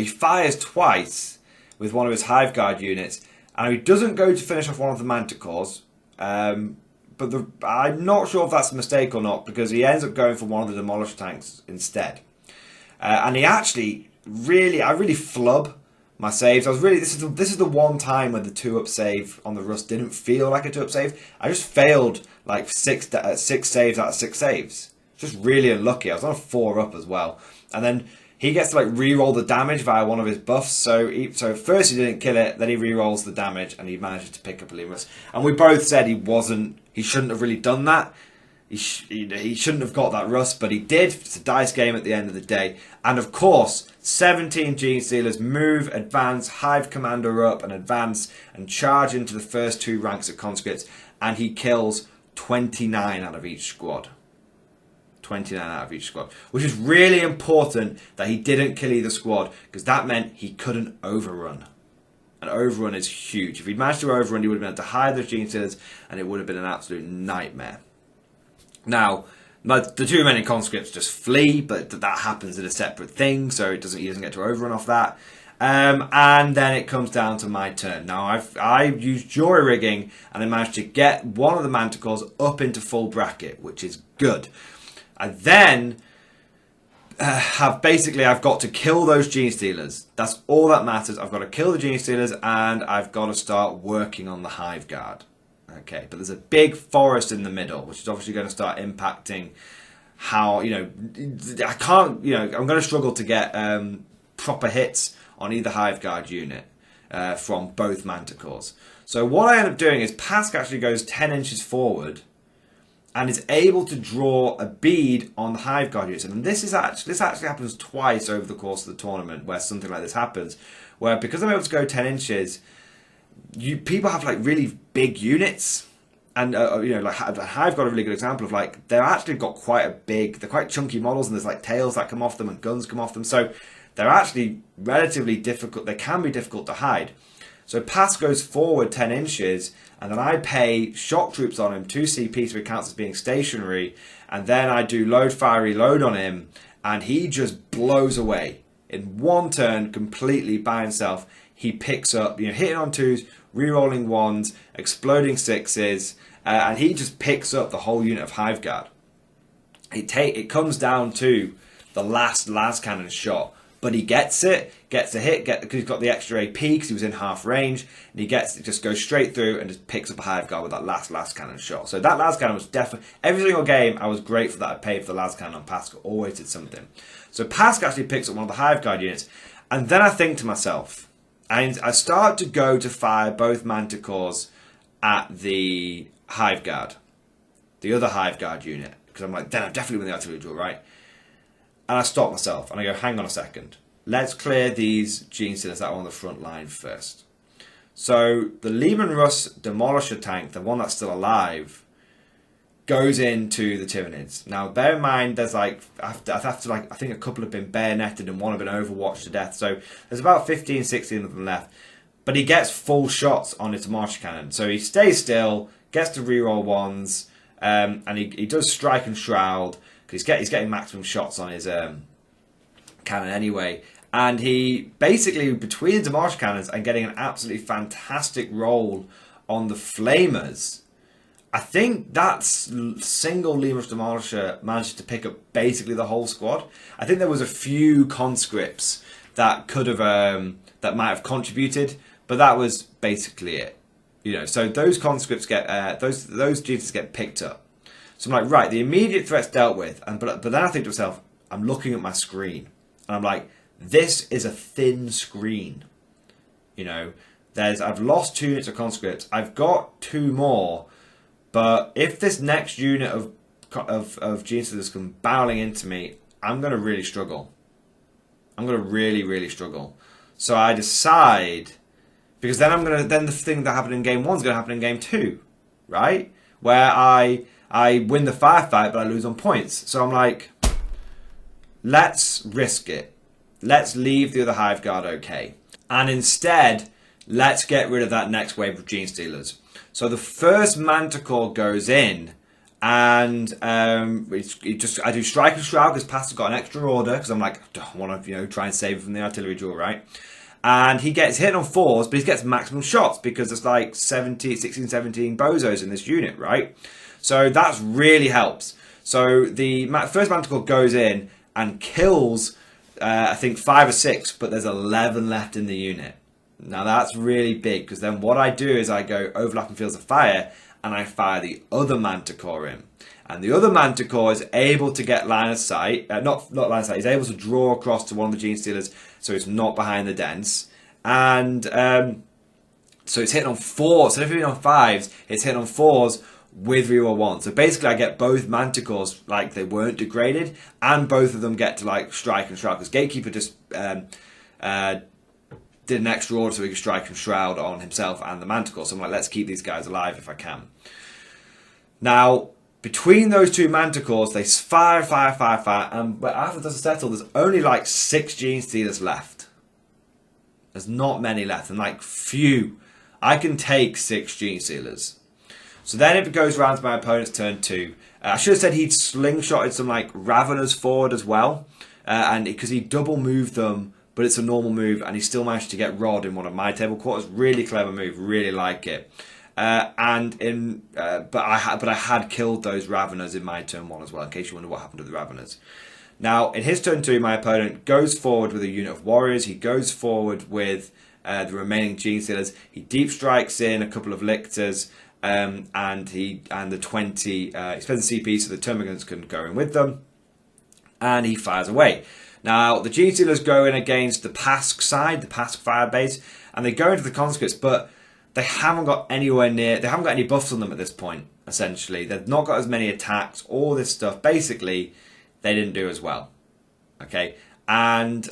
fires twice with one of his Hive Guard units, and he doesn't go to finish off one of the Manticores, but I'm not sure if that's a mistake or not, because he ends up going for one of the Demolisher tanks instead. And he actually I really flub my saves. This is the one time when the 2-up save on the Rust didn't feel like a 2-up save. I just failed like 6 saves out of 6 saves. Just really unlucky. I was on a 4-up as well. And then he gets to like re-roll the damage via one of his buffs. So first he didn't kill it, then he re-rolls the damage, and he manages to pick up a Lemurs. And we both said he shouldn't have really done that. He shouldn't have got that Rust, but he did. It's a dice game at the end of the day. And of course, 17 Gene Stealers move, advance, Hive Commander up, and advance, and charge into the first 2 ranks of conscripts. And he kills 29 out of each squad. 29 out of each squad, which is really important that he didn't kill either squad, because that meant he couldn't overrun. An overrun is huge. If he'd managed to overrun, he would have been able to hide those Gene Stealers, and it would have been an absolute nightmare. Now, the 2 remaining conscripts just flee, but that happens in a separate thing, so he doesn't get to overrun off that. And then it comes down to my turn. Now, I used jury rigging, and I managed to get one of the Manticores up into full bracket, which is good. I then I've got to kill those Gene Stealers. That's all that matters. I've got to kill the Gene Stealers, and I've got to start working on the Hive Guard. Okay, but there's a big forest in the middle, which is obviously going to start impacting how, I can't, I'm going to struggle to get proper hits on either Hive Guard unit from both Manticores. So what I end up doing is Pask actually goes 10 inches forward and is able to draw a bead on the Hive Guard units. And this actually happens twice over the course of the tournament where something like this happens, where because I'm able to go 10 inches, people have like really big units, and like Hive got a really good example of like they're actually got they're quite chunky models, and there's like tails that come off them and guns come off them, so they're actually relatively difficult. They can be difficult to hide. So Pask goes forward 10 inches, and then I pay shock troops on him 2 CP, so he counts as being stationary, and then I do load fire reload on him, and he just blows away in one turn completely by himself. He picks up, hitting on 2s, re-rolling 1s, exploding 6s, and he just picks up the whole unit of Hive Guard. It comes down to the last Lascannon shot, but he gets a hit, because he's got the extra AP, because he was in half range, and it just goes straight through and just picks up a Hive Guard with that Lascannon shot. So that Lascannon was definitely, every single game I was grateful that I paid for the Lascannon on Pask, always did something. So Pask actually picks up one of the Hive Guard units, And then I think to myself, and I start to go to fire both Manticores at the Hive Guard, the other Hive Guard unit, because I'm like, then I'm definitely win the artillery duel, right? And I stop myself and I go, hang on a second. Let's clear these Genestealers that are on the front line first. So the Lehman Russ Demolisher tank, the one that's still alive, goes into the Tyranids. Now, bear in mind, there's like, I think a couple have been bayoneted and one have been overwatched to death. So there's about 15, 16 of them left. But he gets full shots on his Demolisher Cannon. So he stays still, gets to reroll ones, and he does strike and shroud, because he's getting maximum shots on his cannon anyway. And he basically, between the Demolisher Cannons and getting an absolutely fantastic roll on the Flamers, I think that single Lehman Demolisher managed to pick up basically the whole squad. I think there was a few conscripts that could have that might have contributed, but that was basically it. You know, so those conscripts get those duties get picked up. So I'm like, right, the immediate threat's dealt with, but then I think to myself, I'm looking at my screen, and I'm like, this is a thin screen. You know, I've lost 2 units of conscripts. I've got 2 more. But if this next unit of Genestealers come barreling into me, I'm going to really struggle. I'm going to really, really struggle. So I decide, because then the thing that happened in game 1 is going to happen in game 2, right? Where I win the firefight, but I lose on points. So I'm like, let's risk it. Let's leave the other Hive Guard okay. And instead, let's get rid of that next wave of Genestealers. So the first Manticore goes in, and I do Strike and Shroud because Pask has got an extra order, because I'm like, I want to try and save from the artillery duel, right? And he gets hit on 4s, but he gets maximum shots because there's like 16, 17 bozos in this unit, right? So that really helps. So the first Manticore goes in and kills, I think 5 or 6, but there's 11 left in the unit. Now that's really big, because then what I do is I go overlapping fields of fire and I fire the other Manticore in. And the other Manticore is able to get line of sight, not line of sight, he's able to draw across to one of the Genestealers so it's not behind the dents. And so it's hitting on 4s, so if it's on 5s, it's hitting on 4s with reroll 1. So basically I get both Manticores like they weren't degraded, and both of them get to like strike and shroud, because Gatekeeper just did an extra order so he could strike and shroud on himself and the Manticore. So I'm like, let's keep these guys alive if I can. Now, between those 2 Manticores, they fire, but after the dust has settled, there's only like 6 Genestealers left. There's not many left, and like few. I can take 6 Genestealers. So then it goes around to my opponent's turn 2. I should have said he'd slingshotted some like Raveners forward as well, and because he double moved them, but it's a normal move, and he still managed to get Rod in one of my table quarters. Really clever move, really like it. But I had killed those Raveners in my turn 1 as well, in case you wonder what happened to the Raveners. Now, in his turn 2, my opponent goes forward with a unit of warriors. He goes forward with the remaining Genestealers. He deep strikes in a couple of Lictors, and the 20. He spends the CP so the Termagants can go in with them, and he fires away. Now, the Genestealers go in against the Pask side, the Pask fire base, and they go into the Conscripts, but they haven't got anywhere near, they haven't got any buffs on them at this point, essentially. They've not got as many attacks, all this stuff. Basically, they didn't do as well. Okay? And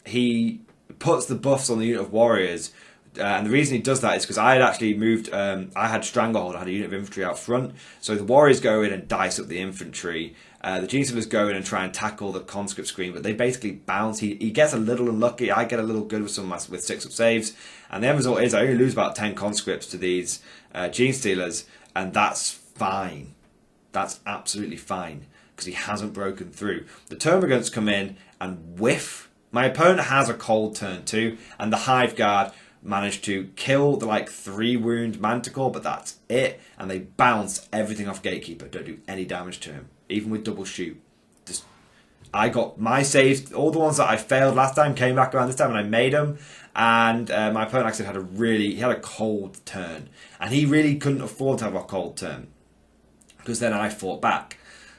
he puts the buffs on the unit of warriors, and the reason he does that is because I had actually moved, I had Stranglehold, I had a unit of infantry out front, so the warriors go in and dice up the infantry. The Genestealers go in and try and tackle the conscript screen, but they basically bounce. He gets a little unlucky. I get a little good with some with 6-up saves, and the end result is I only lose about 10 conscripts to these Genestealers, and that's fine. That's absolutely fine, because he hasn't broken through. The Termagants come in and whiff. My opponent has a cold turn too, and the Hive Guard managed to kill the like 3 wound Manticore, but that's it, and they bounce everything off Gatekeeper. Don't do any damage to him. Even with double shoot. I got my saves, all the ones that I failed last time came back around this time and I made them. And my opponent actually had a cold turn. And he really couldn't afford to have a cold turn, because then I fought back.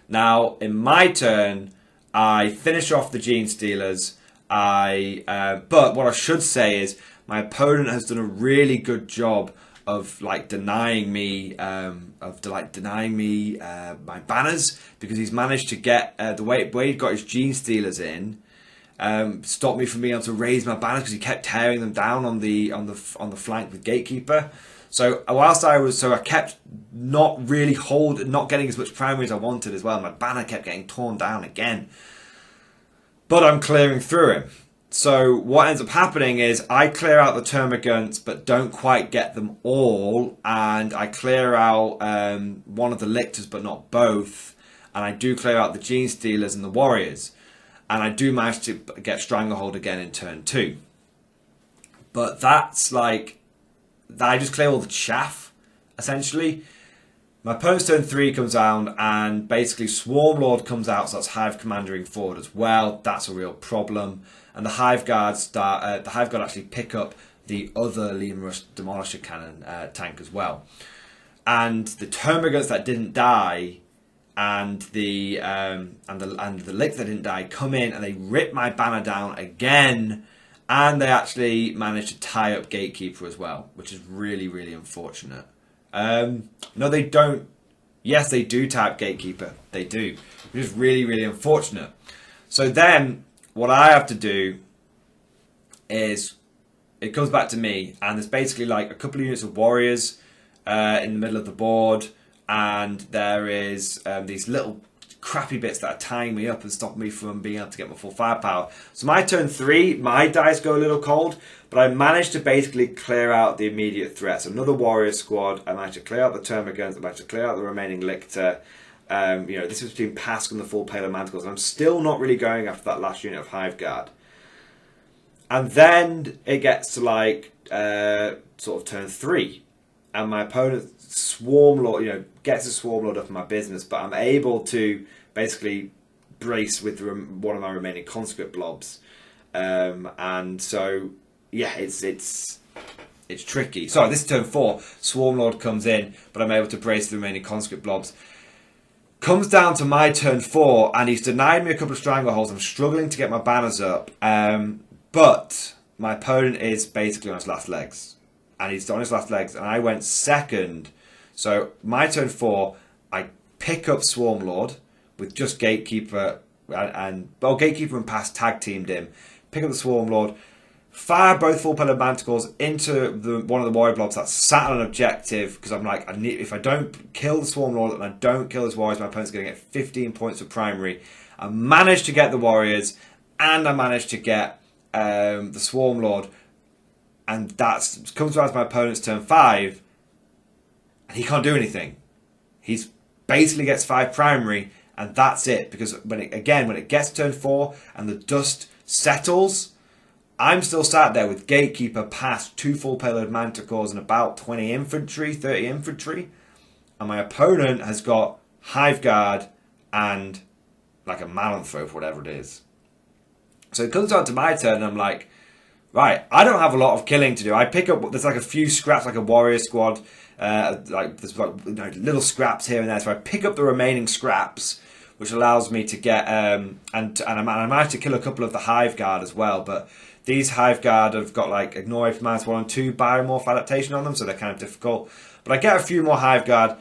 Now, in my turn, I finish off the Genestealers. But what I should say is my opponent has done a really good job of like denying me my banners, because he's managed to get the way he got his Gene Stealers in. Stopped me from being able to raise my banners because he kept tearing them down on the flank with Gatekeeper. So I kept not getting as much primary as I wanted as well. My banner kept getting torn down again, but I'm clearing through him. So what ends up happening is I clear out the Termagants, but don't quite get them all, and I clear out one of the Lictors, but not both, and I do clear out the Gene Stealers and the Warriors. And I do manage to get Stranglehold again in turn 2. But that's like, I just clear all the chaff, essentially. My opponent's turn 3 comes down, and basically Swarmlord comes out, so that's Hive Commandering forward as well. That's a real problem. And the Hive Guard actually pick up the other Lemurus Demolisher Cannon tank as well. And the Termagants that didn't die and the Lick that didn't die come in and they rip my banner down again, and they actually manage to tie up Gatekeeper as well, which is really, really unfortunate. No, they don't. Yes, they do tie up Gatekeeper. They do, which is really, really unfortunate. So then what I have to do is it comes back to me, and there's basically like a couple of units of Warriors in the middle of the board. And there is these little crappy bits that are tying me up and stopping me from being able to get my full firepower. So my turn 3, my dice go a little cold, but I managed to basically clear out the immediate threats. Another Warrior squad, I managed to clear out the Termagants, I managed to clear out the remaining Lictor. This was between Pask and the full Pale of Manticles, and I'm still not really going after that last unit of Hive Guard. And then it gets to like sort of turn 3, and my opponent Swarmlord, gets a Swarmlord up in my business, but I'm able to basically brace with one of my remaining conscript blobs, and so yeah, it's tricky. Sorry, this is turn 4. Swarmlord comes in, but I'm able to brace the remaining conscript blobs. Comes down to my turn 4, and he's denied me a couple of strangleholds. I'm struggling to get my banners up, but my opponent is basically on his last legs. And he's on his last legs, and I went second. So my turn 4, I pick up Swarmlord with just Gatekeeper Gatekeeper and Pask tag teamed him. Pick up the Swarmlord, fire both full Pale of Manticles into one of the Warrior blobs that sat on an objective, because I'm like, if I don't kill the Swarmlord and I don't kill his Warriors, my opponent's going to get 15 points of primary. I managed to get the Warriors, and I managed to get the Swarmlord. And that comes around to my opponent's turn 5, and he can't do anything. He's basically gets 5 primary, and that's it. Because when it gets turn 4 and the dust settles, I'm still sat there with Gatekeeper, Pask, 2 full payload Manticores, and about 20 infantry, 30 infantry, and my opponent has got Hive Guard and like a Malanthrope, whatever it is. So it comes down to my turn, and I'm like, right, I don't have a lot of killing to do. I pick up, there's like a few scraps, like a Warrior squad, there's like little scraps here and there. So I pick up the remaining scraps, which allows me to get, and I managed to kill a couple of the Hive Guard as well. But these Hive Guard have got like Ignore for -1 and 2 Biomorph adaptation on them, so they're kind of difficult. But I get a few more Hive Guard,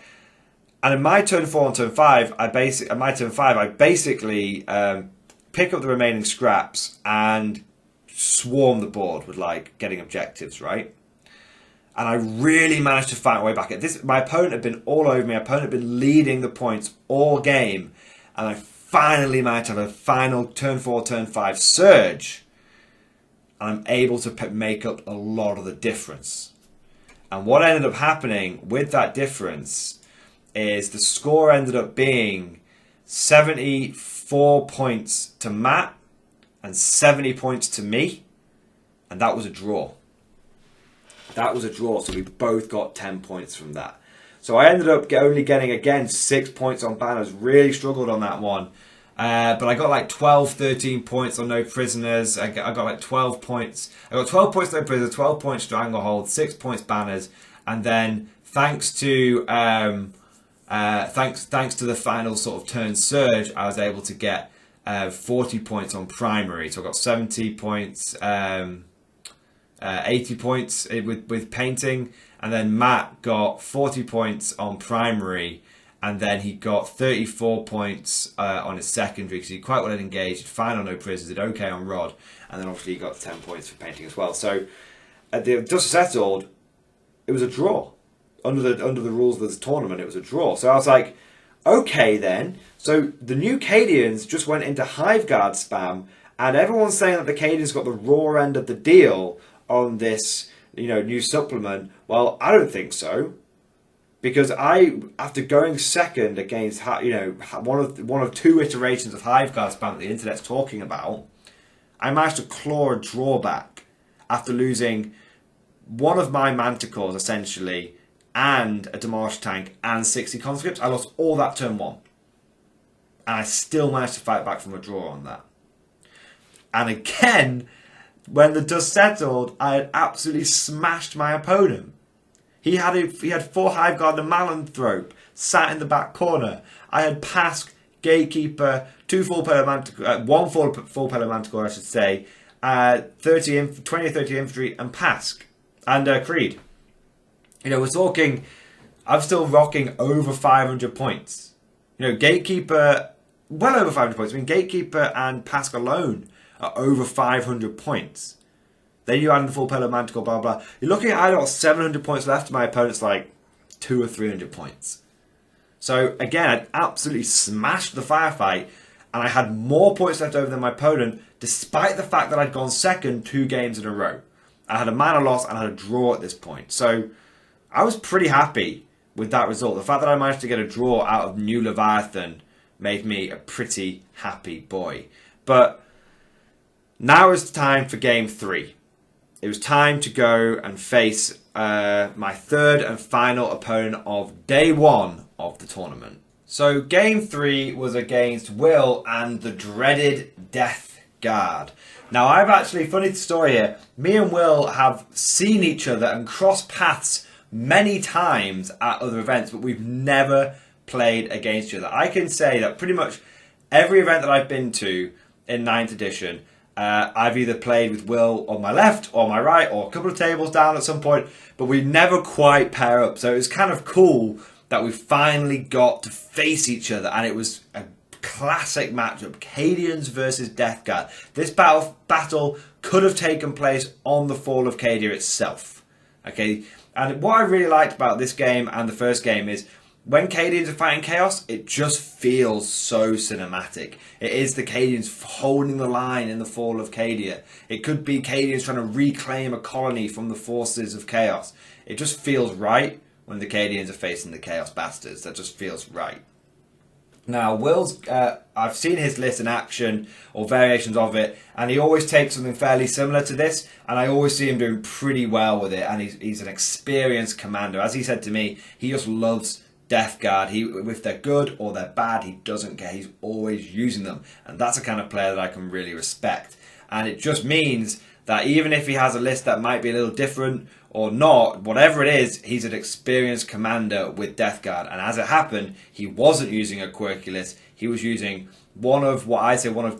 and in my turn 4 and turn 5, I basically pick up the remaining scraps and swarm the board with like getting objectives, right? And I really managed to fight my way back at this. My opponent had been all over me. My opponent had been leading the points all game, and I finally managed to have a final turn 4, turn 5 surge, and I'm able to make up a lot of the difference. And what ended up happening with that difference is the score ended up being 74 points to Matt and 70 points to me, and that was a draw. That was a draw, so we both got 10 points from that. So I ended up only getting, again, 6 points on banners. Really struggled on that one. But I got like 12, 13 points on no prisoners. I got like 12 points. I got 12 points no prisoners, 12 points stranglehold, 6 points banners, and then thanks to the final sort of turn surge, I was able to get 40 points on primary. So I got 70 points, 80 points with painting, and then Matt got 40 points on primary, and then he got 34 points on his secondary because he quite well engaged, fine on no prisoners, did okay on rod, and then obviously he got 10 points for painting as well. So at the dust settled, it was a draw. Under the rules of this tournament, it was a draw. So I was like, okay then. So the new Cadians just went into Hive Guard spam, and everyone's saying that the Cadians got the raw end of the deal on this, new supplement. Well, I don't think so, because after going second against, one of two iterations of Hive Guard spam that the internet's talking about, I managed to claw a drawback after losing one of my Manticores essentially, and a Demolisher tank and 60 Conscripts. I lost all that turn one, and I still managed to fight back from a draw on that. And again, when the dust settled, I had absolutely smashed my opponent. He had 4 Hive Guard and Malanthrope sat in the back corner. I had Pask, Gatekeeper, 2 full pillar Manticore, 1 full pillar Manticore, I should say, 20 or 30 infantry, and Pask and Creed. We're talking, I'm still rocking over 500 points. Gatekeeper, well over 500 points. I mean, Gatekeeper and Pask alone are over 500 points. Then you add in the full pillar Manticore, blah, blah. You're looking at, I got 700 points left, my opponent's like 200 or 300 points. So again, I absolutely smashed the firefight, and I had more points left over than my opponent, despite the fact that I'd gone second 2 games in a row. I had a mana loss and I had a draw at this point. So I was pretty happy with that result. The fact that I managed to get a draw out of New Leviathan made me a pretty happy boy. But now it's time for game 3. It was time to go and face my third and final opponent of day 1 of the tournament. So game 3 was against Will and the dreaded Death Guard. Now I've actually, funny story here, me and Will have seen each other and crossed paths many times at other events, but we've never played against each other. I can say that pretty much every event that I've been to in 9th edition, I've either played with Will on my left or my right, or a couple of tables down at some point, but we never quite pair up. So it was kind of cool that we finally got to face each other, and it was a classic matchup, Cadians versus Death Guard. This battle could have taken place on the fall of Cadia itself. Okay, and what I really liked about this game and the first game is when Cadians are fighting Chaos, it just feels so cinematic. It is the Cadians holding the line in the fall of Cadia. It could be Cadians trying to reclaim a colony from the forces of Chaos. It just feels right when the Cadians are facing the Chaos Bastards. That just feels right. Now, Will's, I've seen his list in action, or variations of it, and he always takes something fairly similar to this, and I always see him doing pretty well with it, and he's an experienced commander. As he said to me, he just loves Death Guard. If they're good or they're bad, he doesn't care. He's always using them, and that's the kind of player that I can really respect. And it just means that even if he has a list that might be a little different or not, whatever it is, he's an experienced commander with Death Guard. And as it happened, he wasn't using a quirky list. He was using one of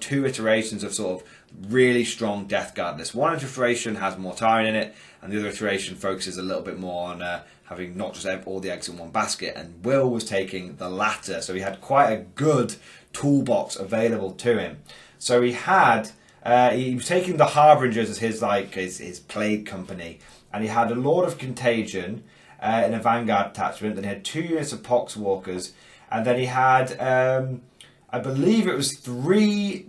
2 iterations of sort of really strong Death Guard lists. One iteration has more Mortarion in it, and the other iteration focuses a little bit more on having not just all the eggs in one basket. And Will was taking the latter, so he had quite a good toolbox available to him. So he was taking the Harbingers as his plague company. And he had a Lord of Contagion in a Vanguard detachment. Then he had 2 units of Poxwalkers. And then he had, I believe it was 3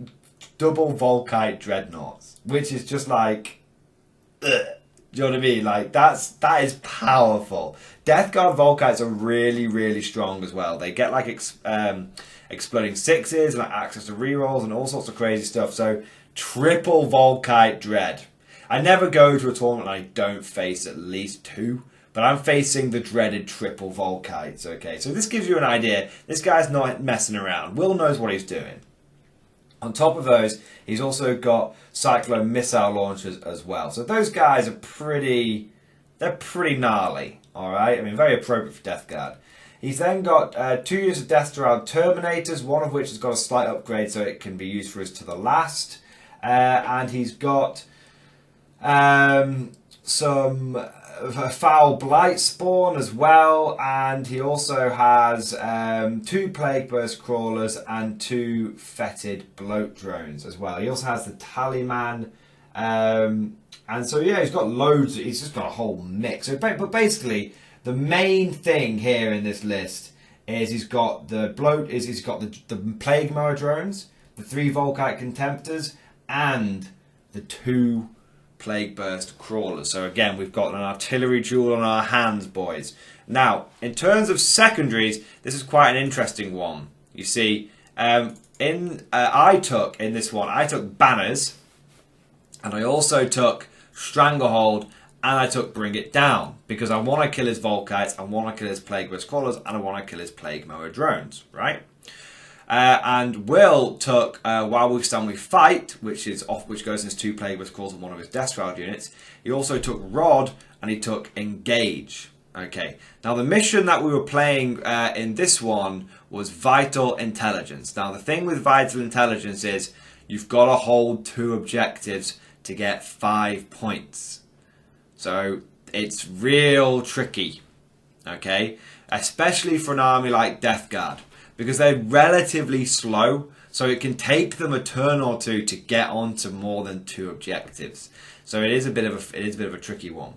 double Volkite Dreadnoughts. Which is just like, ugh. Do you know what I mean? Like, that is powerful. Death Guard Volkites are really, really strong as well. They get like exploding 6s and like access to rerolls and all sorts of crazy stuff. So, triple Volkite Dread. I never go to a tournament and I don't face at least 2, but I'm facing the dreaded triple Volkites, okay? So this gives you an idea. This guy's not messing around. Will knows what he's doing. On top of those, he's also got Cyclone missile launchers as well. So those guys are pretty gnarly, alright? I mean, very appropriate for Death Guard. He's then got 2 units of Death Shroud Terminators, one of which has got a slight upgrade so it can be used for us to the last. And he's got some Foul Blight Spawn as well, and he also has 2 Plague Burst Crawlers and 2 Fetid Bloat Drones as well. He also has the Tallyman, and so yeah, he's got loads. He's just got a whole mix. So, but basically, the main thing here in this list is he's got the the Plague Mower Drones, the 3 Volkite Contemptors, and the 2 Plague Burst Crawlers. So again, we've got an artillery duel on our hands, boys. Now, in terms of secondaries, this is quite an interesting one. You see, I took Banners, and I also took Stranglehold, and I took Bring It Down, because I want to kill his Volkites, I want to kill his Plague Burst Crawlers, and I want to kill his Plague Mower Drones, right? And Will took While We Stand We Fight, which goes in his 2 Plague Burst Crawlers and 1 of his Death Shroud units. He also took Rod, and he took Engage. Okay, now the mission that we were playing in this one was Vital Intelligence. Now the thing with Vital Intelligence is you've got to hold 2 objectives to get 5 points. So it's real tricky, okay? Especially for an army like Death Guard, because they're relatively slow, so it can take them a turn or 2 to get onto more than 2 objectives. So it is a bit of a tricky one.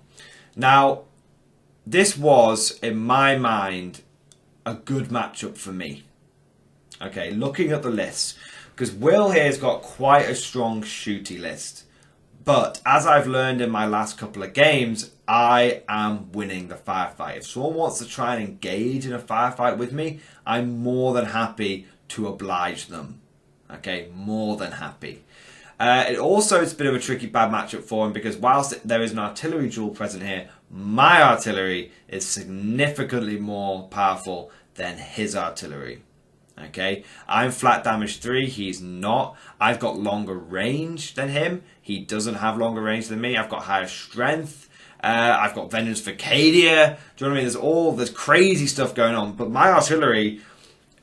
Now, this was, in my mind, a good matchup for me. Okay, looking at the list, because Will here's got quite a strong shooty list. But as I've learned in my last couple of games, I am winning the firefight. If someone wants to try and engage in a firefight with me, I'm more than happy to oblige them. Okay, more than happy. It's a bit of a tricky bad matchup for him, because whilst there is an artillery duel present here, my artillery is significantly more powerful than his artillery. Okay, I'm flat damage 3, he's not. I've got longer range than him. He doesn't have longer range than me. I've got higher strength. I've got Vengeance for Cadia. Do you know what I mean? There's crazy stuff going on, but my artillery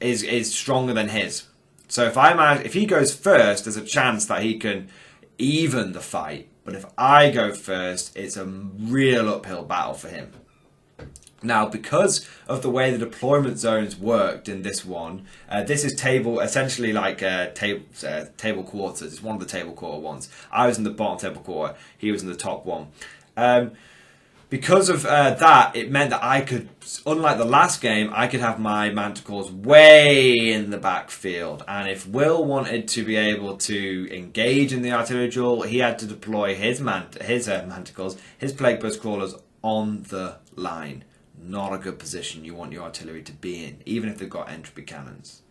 is stronger than his. So if he goes first, there's a chance that he can even the fight. But if I go first, it's a real uphill battle for him. Now, because of the way the deployment zones worked in this one, this is essentially like table quarters. It's one of the table quarter ones. I was in the bottom table quarter. He was in the top one. Because of that, it meant that I could, unlike the last game, I could have my Manticores way in the backfield. And if Will wanted to be able to engage in the artillery duel, he had to deploy his Manticores, his Plague Burst Crawlers on the line. Not a good position you want your artillery to be in, even if they've got entropy cannons.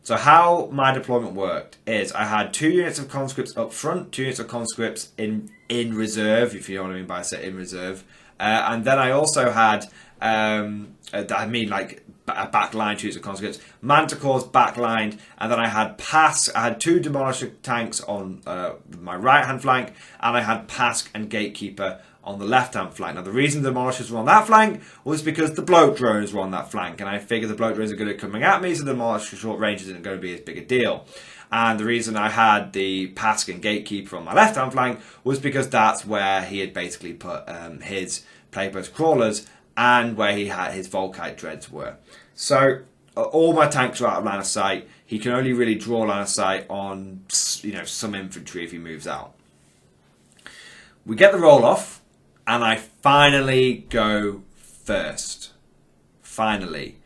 So how my deployment worked is I had 2 units of conscripts up front, 2 units of conscripts in reserve, if you know what I mean by in reserve. And then I also had, like a backline 2 units of conscripts, Manticores backlined, and then I had Pask. I had 2 Demolisher tanks on my right hand flank, and I had Pask and Gatekeeper on the left-hand flank. Now, the reason the Demolishers were on that flank was because the Bloat Drones were on that flank, and I figured the Bloat Drones are going to be coming at me, so the Demolisher short range isn't going to be as big a deal. And the reason I had the Pask and Gatekeeper on my left-hand flank was because that's where he had basically put his Plague Burst Crawlers and where he had his Volkite Dreads were. So, all my tanks are out of line of sight. He can only really draw line of sight on, some infantry if he moves out. We get the roll-off, and I finally go first. Finally.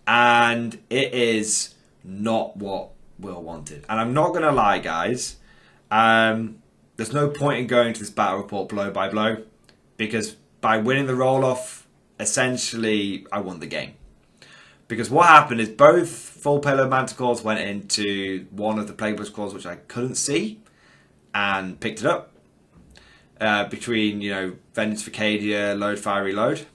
And it is not what Will wanted. And I'm not going to lie, guys. There's no point in going to this battle report blow by blow, because by winning the roll-off, essentially, I won the game. Because what happened is both full payload Manticores went into one of the Plague Burst Crawlers, which I couldn't see, and picked it up. Between, Vengeance for Cadia, load, fire, reload.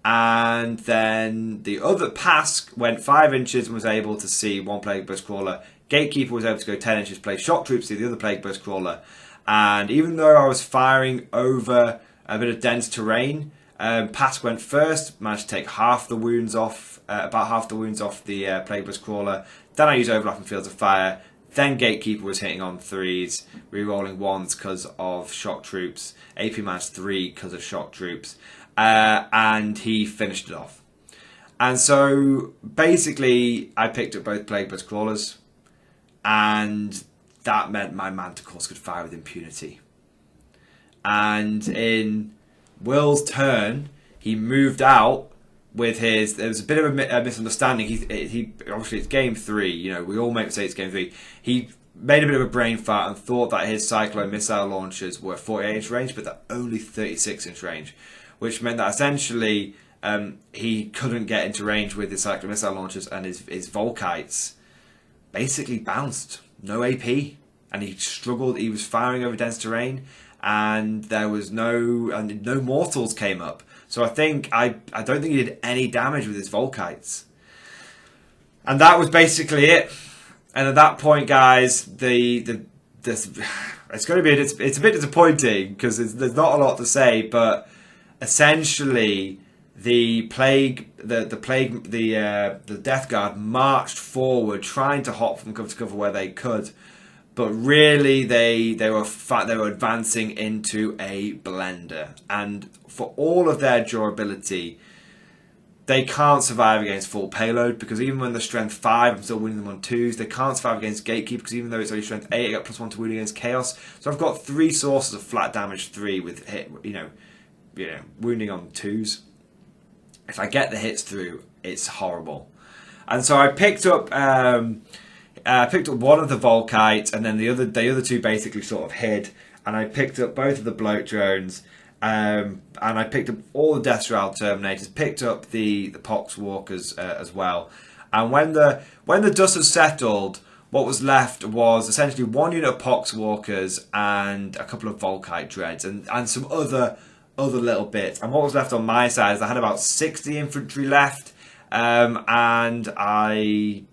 And then the other Pask went 5 inches and was able to see one Plague Burst Crawler. Gatekeeper was able to go 10 inches, play shock troops to the other Plague Burst Crawler. And even though I was firing over a bit of dense terrain, Pask went first, managed to take half the wounds off, about half the wounds off the Plagueburst Crawler. Then I used Overlapping Fields of Fire. Then Gatekeeper was hitting on 3s, rerolling 1s because of Shock Troops. AP managed 3 because of Shock Troops. And he finished it off. And so, basically, I picked up both Plagueburst Crawlers. And that meant my Manta Corps could fire with impunity. And in Will's turn, he moved out with his. There was a bit of a misunderstanding. He obviously it's game 3. You know, we all make mistakes. Game 3. He made a bit of a brain fart and thought that his Cyclone missile launchers were 48-inch range, but they're only 36-inch range, which meant that essentially he couldn't get into range with his Cyclone missile launchers, and his Volkites basically bounced. No AP, and he struggled. He was firing over dense terrain, and there was no mortals came up. So I don't think he did any damage with his Volkites, and that was basically it. And at that point, guys, it's going to be it's a bit disappointing because there's not a lot to say, but essentially the Death Guard marched forward, trying to hop from cover to cover where they could, but really they were advancing into a blender, and for all of their durability, they can't survive against full payload, because even when they're strength 5, I'm still winning them on 2s. They can't survive against Gatekeeper, because even though it's only strength 8, I got +1 to wounding against Chaos. So I've got 3 sources of flat damage 3 with hit, wounding on 2s. If I get the hits through, it's horrible. And so I picked up one of the Volkites, and then the other 2 basically sort of hid. And I picked up both of the bloat drones. And I picked up all the Death Shroud Terminators, picked up the Pox Walkers as well. And when the dust had settled, what was left was essentially 1 unit of Pox Walkers and a couple of Volkite Dreads and some other little bits. And what was left on my side is I had about 60 infantry left, and I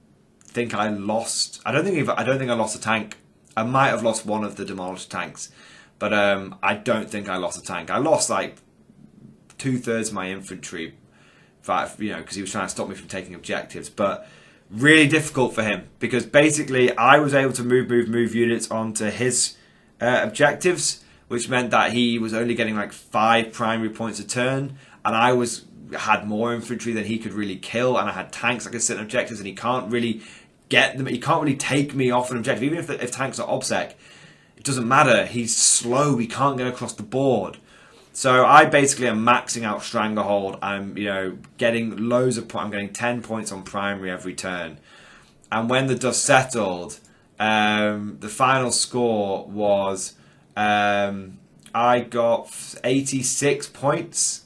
think I lost. I don't think I lost a tank. I might have lost one of the Demolisher tanks. But I don't think I lost a tank. I lost like 2/3 of my infantry, because he was trying to stop me from taking objectives. But really difficult for him, because basically I was able to move units onto his objectives, which meant that he was only getting like 5 primary points a turn, and I had more infantry than he could really kill, and I had tanks I could sit on objectives, and he can't really get them. He can't really take me off an objective, even if tanks are obsec. It doesn't matter. He's slow. He can't get across the board. So I basically am maxing out Stranglehold. I'm getting loads of points. I'm getting 10 points on primary every turn. And when the dust settled, the final score was I got 86 points,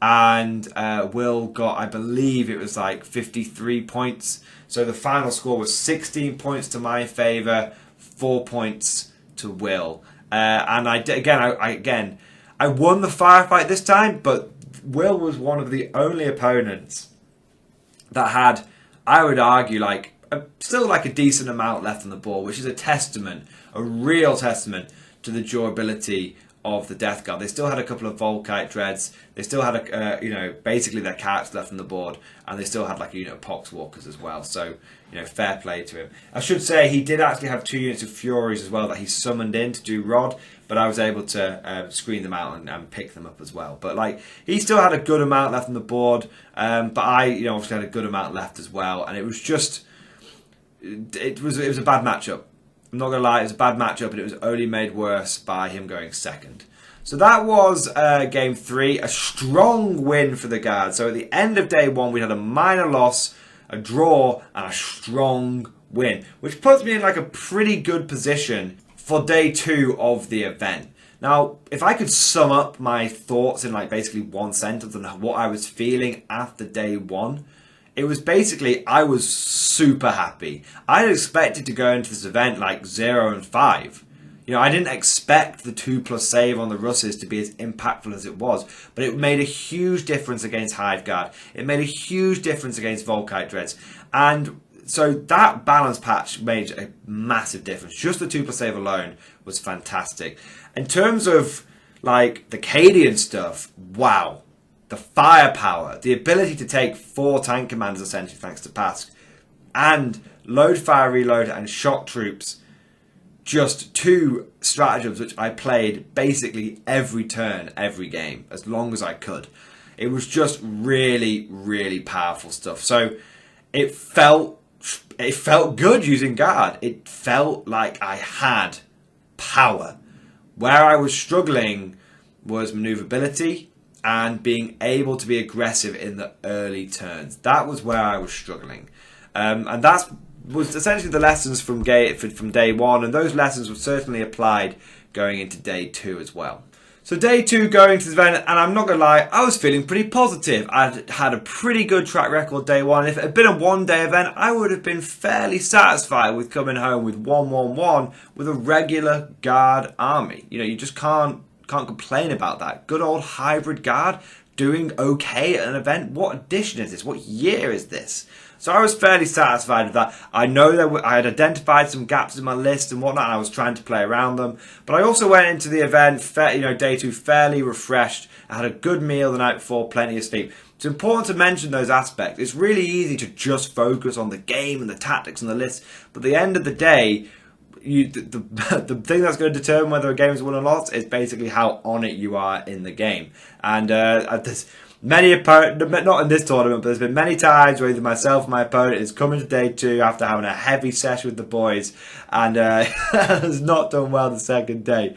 and Will got, I believe it was like 53 points. So the final score was 16 points to my favour, 4 points to Will, and I won the firefight this time, but Will was one of the only opponents that had, I would argue, still like a decent amount left on the board, which is a real testament to the durability of the Death Guard. They still had a couple of Volkite Dreads, they still had basically their cats left on the board, and they still had like a unit of Pox Walkers as well. So fair play to him. I should say he did actually have 2 units of Furies as well that he summoned in to do Rod, but I was able to screen them out and pick them up as well. But he still had a good amount left on the board, but I obviously had a good amount left as well, and it was just it was a bad matchup. I'm not going to lie, it was a bad matchup, and it was only made worse by him going second. So that was game 3, a strong win for the Guard. So at the end of day 1, we had a minor loss, a draw, and a strong win, which puts me in a pretty good position for day 2 of the event. Now, if I could sum up my thoughts in basically one sentence on what I was feeling after day 1, it was basically, I was super happy. I had expected to go into this event 0 and 5. I didn't expect the 2+ save on the Russes to be as impactful as it was, but it made a huge difference against Hive Guard. It made a huge difference against Volkite Dreads. And so that balance patch made a massive difference. Just the 2+ save alone was fantastic. In terms of the Cadian stuff, wow. the firepower, the ability to take 4 tank commanders essentially thanks to Pask, and load, fire, reload, and shock troops. Just 2 stratagems which I played basically every turn, every game, as long as I could. It was just really, really powerful stuff. So it felt good using Guard. It felt like I had power. Where I was struggling was maneuverability and being able to be aggressive in the early turns. That was where I was struggling. And that was essentially the lessons from day 1, and those lessons were certainly applied going into day 2 as well. So day 2 going to this event, and I'm not going to lie, I was feeling pretty positive. I'd had a pretty good track record day 1. If it had been a one-day event, I would have been fairly satisfied with coming home with 1-1-1 with a regular Guard army. You know, you just can't complain about that. Good old hybrid Guard doing okay at an event. What edition is this? What year is this? So I was fairly satisfied with that. I know that I had identified some gaps in my list and whatnot, and I was trying to play around them. But I also went into the event, day 2, fairly refreshed. I had a good meal the night before, plenty of sleep. It's important to mention those aspects. It's really easy to just focus on the game and the tactics and the list. But at the end of the day, the thing that's going to determine whether a game is won or lost is basically how on it you are in the game. And there's many opponents, not in this tournament, but there's been many times where either myself or my opponent is coming to day 2 after having a heavy session with the boys and has not done well the second day.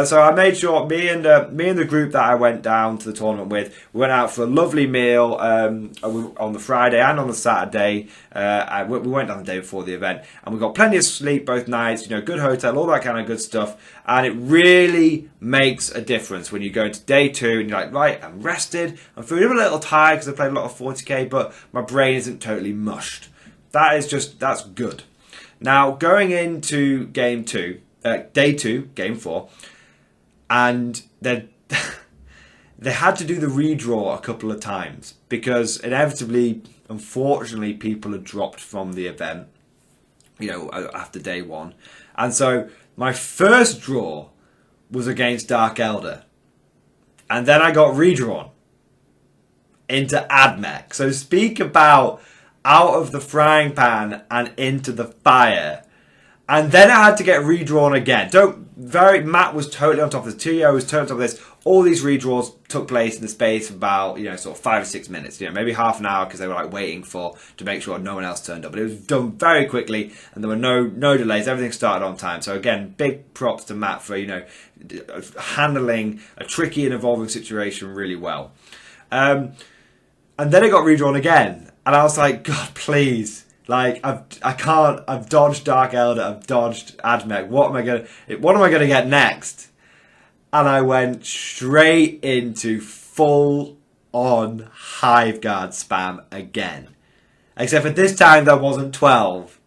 So I made sure me and the group that I went down to the tournament with, we went out for a lovely meal on the Friday and on the Saturday. We went down the day before the event, and we got plenty of sleep both nights. Good hotel, all that kind of good stuff. And it really makes a difference when you go into day 2 and you're like, right, I'm rested. I'm feeling a little tired because I played a lot of 40k, but my brain isn't totally mushed. That's good. Now, going into day 2, game 4, and they had to do the redraw a couple of times because inevitably, unfortunately, people had dropped from the event, after day 1. And so my first draw was against Dark Elder. And then I got redrawn into Admech. So speak about out of the frying pan and into the fire. And then I had to get redrawn again. Matt was totally on top of this. Tio was totally on top of this. All these redraws took place in the space of about, sort of 5 or 6 minutes. Maybe half an hour because they were waiting to make sure no one else turned up. But it was done very quickly and there were no delays. Everything started on time. So again, big props to Matt for, handling a tricky and evolving situation really well. And then it got redrawn again. And I was like, God, please. I've dodged Dark Elder, I've dodged Admech. What am I gonna get next? And I went straight into full on Hive Guard spam again. Except for this time there wasn't 12.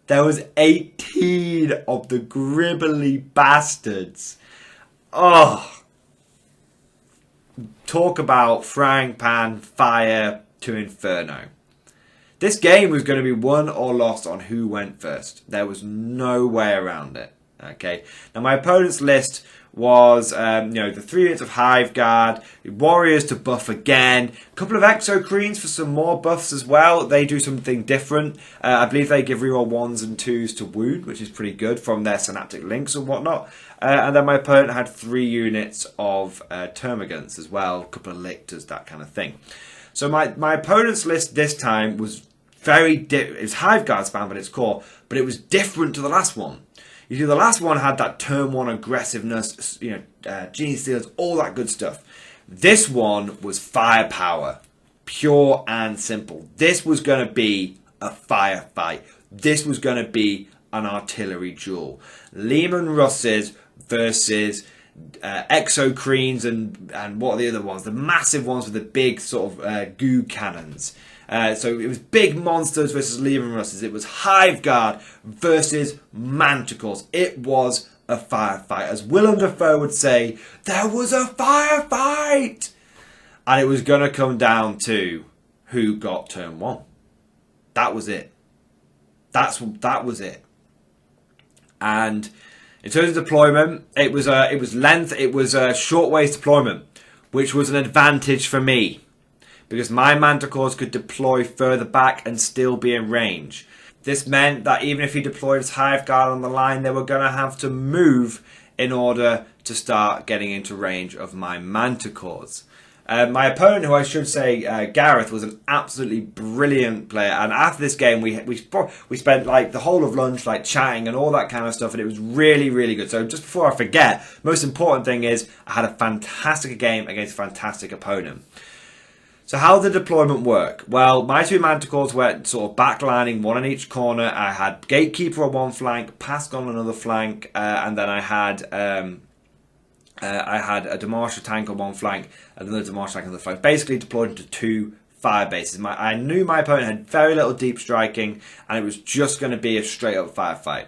There was 18 of the gribbly bastards. Oh. Talk about frying pan fire to inferno. This game was going to be won or lost on who went first. There was no way around it. Okay. Now my opponent's list was, the 3 units of Hive Guard, Warriors to buff again, a couple of Exocrines for some more buffs as well. They do something different. I believe they give reroll 1s and 2s to wound, which is pretty good from their synaptic links and whatnot. And then my opponent had 3 units of Termagants as well, a couple of Lictors, that kind of thing. So my opponent's list this time was it was Hive Guard spam at its core, but it was different to the last one. You see, the last one had that turn 1 aggressiveness, Genie Stealers, all that good stuff. This one was firepower, pure and simple. This was going to be a firefight. This was going to be an artillery duel. Lehman Russes versus Exocrines and what are the other ones? The massive ones with the big sort of goo cannons. So it was big monsters versus Lehman Russes. It was Hive Guard versus Manticores. It was a firefight. As Willem Dafoe would say, there was a firefight! And it was going to come down to who got turn 1. That was it. That was it. And in terms of deployment, it was length. It was short ways deployment. which was an advantage for me, because my Manticores could deploy further back and still be in range. This meant that even if he deployed his Hive Guard on the line, they were going to have to move in order to start getting into range of my Manticores. My opponent, who I should say, Gareth, was an absolutely brilliant player. And after this game, we spent like the whole of lunch like chatting and all that kind of stuff, and it was really, really good. So just before I forget, most important thing is I had a fantastic game against a fantastic opponent. So how did the deployment work? Well, my two Manticores were sort of backlining, one on each corner. I had Gatekeeper on one flank, Pask on another flank, and then I had a Demolisher tank on one flank, and another Demolisher tank on the flank. Basically deployed into two fire bases. I knew my opponent had very little deep striking, and it was just going to be a straight up firefight.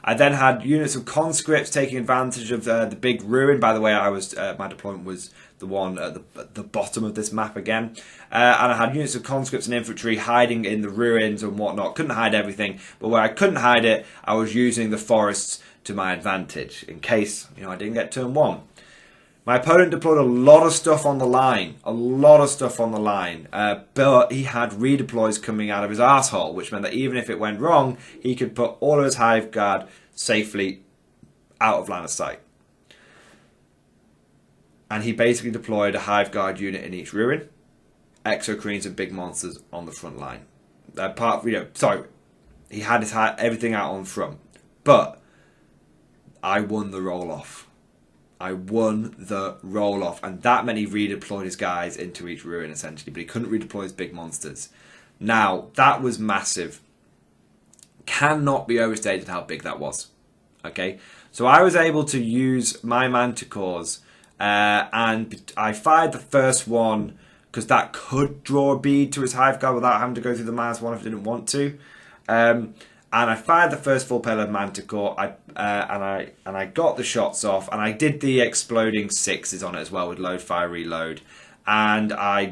I then had units of conscripts taking advantage of the big ruin. By the way, my deployment was the one at the bottom of this map again. And I had units of conscripts and infantry hiding in the ruins and whatnot. Couldn't hide everything, but where I couldn't hide it, I was using the forests to my advantage in case I didn't get turn one. My opponent deployed a lot of stuff on the line. But he had redeploys coming out of his arsehole, which meant that even if it went wrong, he could put all of his Hive Guard safely out of line of sight. And he basically deployed a Hive Guard unit in each ruin, Exocrines and big monsters on the front line. He had everything out on front. But I won the roll-off. And that meant he redeployed his guys into each ruin, essentially, but he couldn't redeploy his big monsters. Now, that was massive. Cannot be overstated how big that was. Okay? So I was able to use my Manticores, and I fired the first one, because that could draw a bead to his Hive Guard without having to go through the -1 if I didn't want to. And I fired the first full payload Manticore, and I got the shots off, and I did the exploding 6s on it as well with load, fire, reload, and I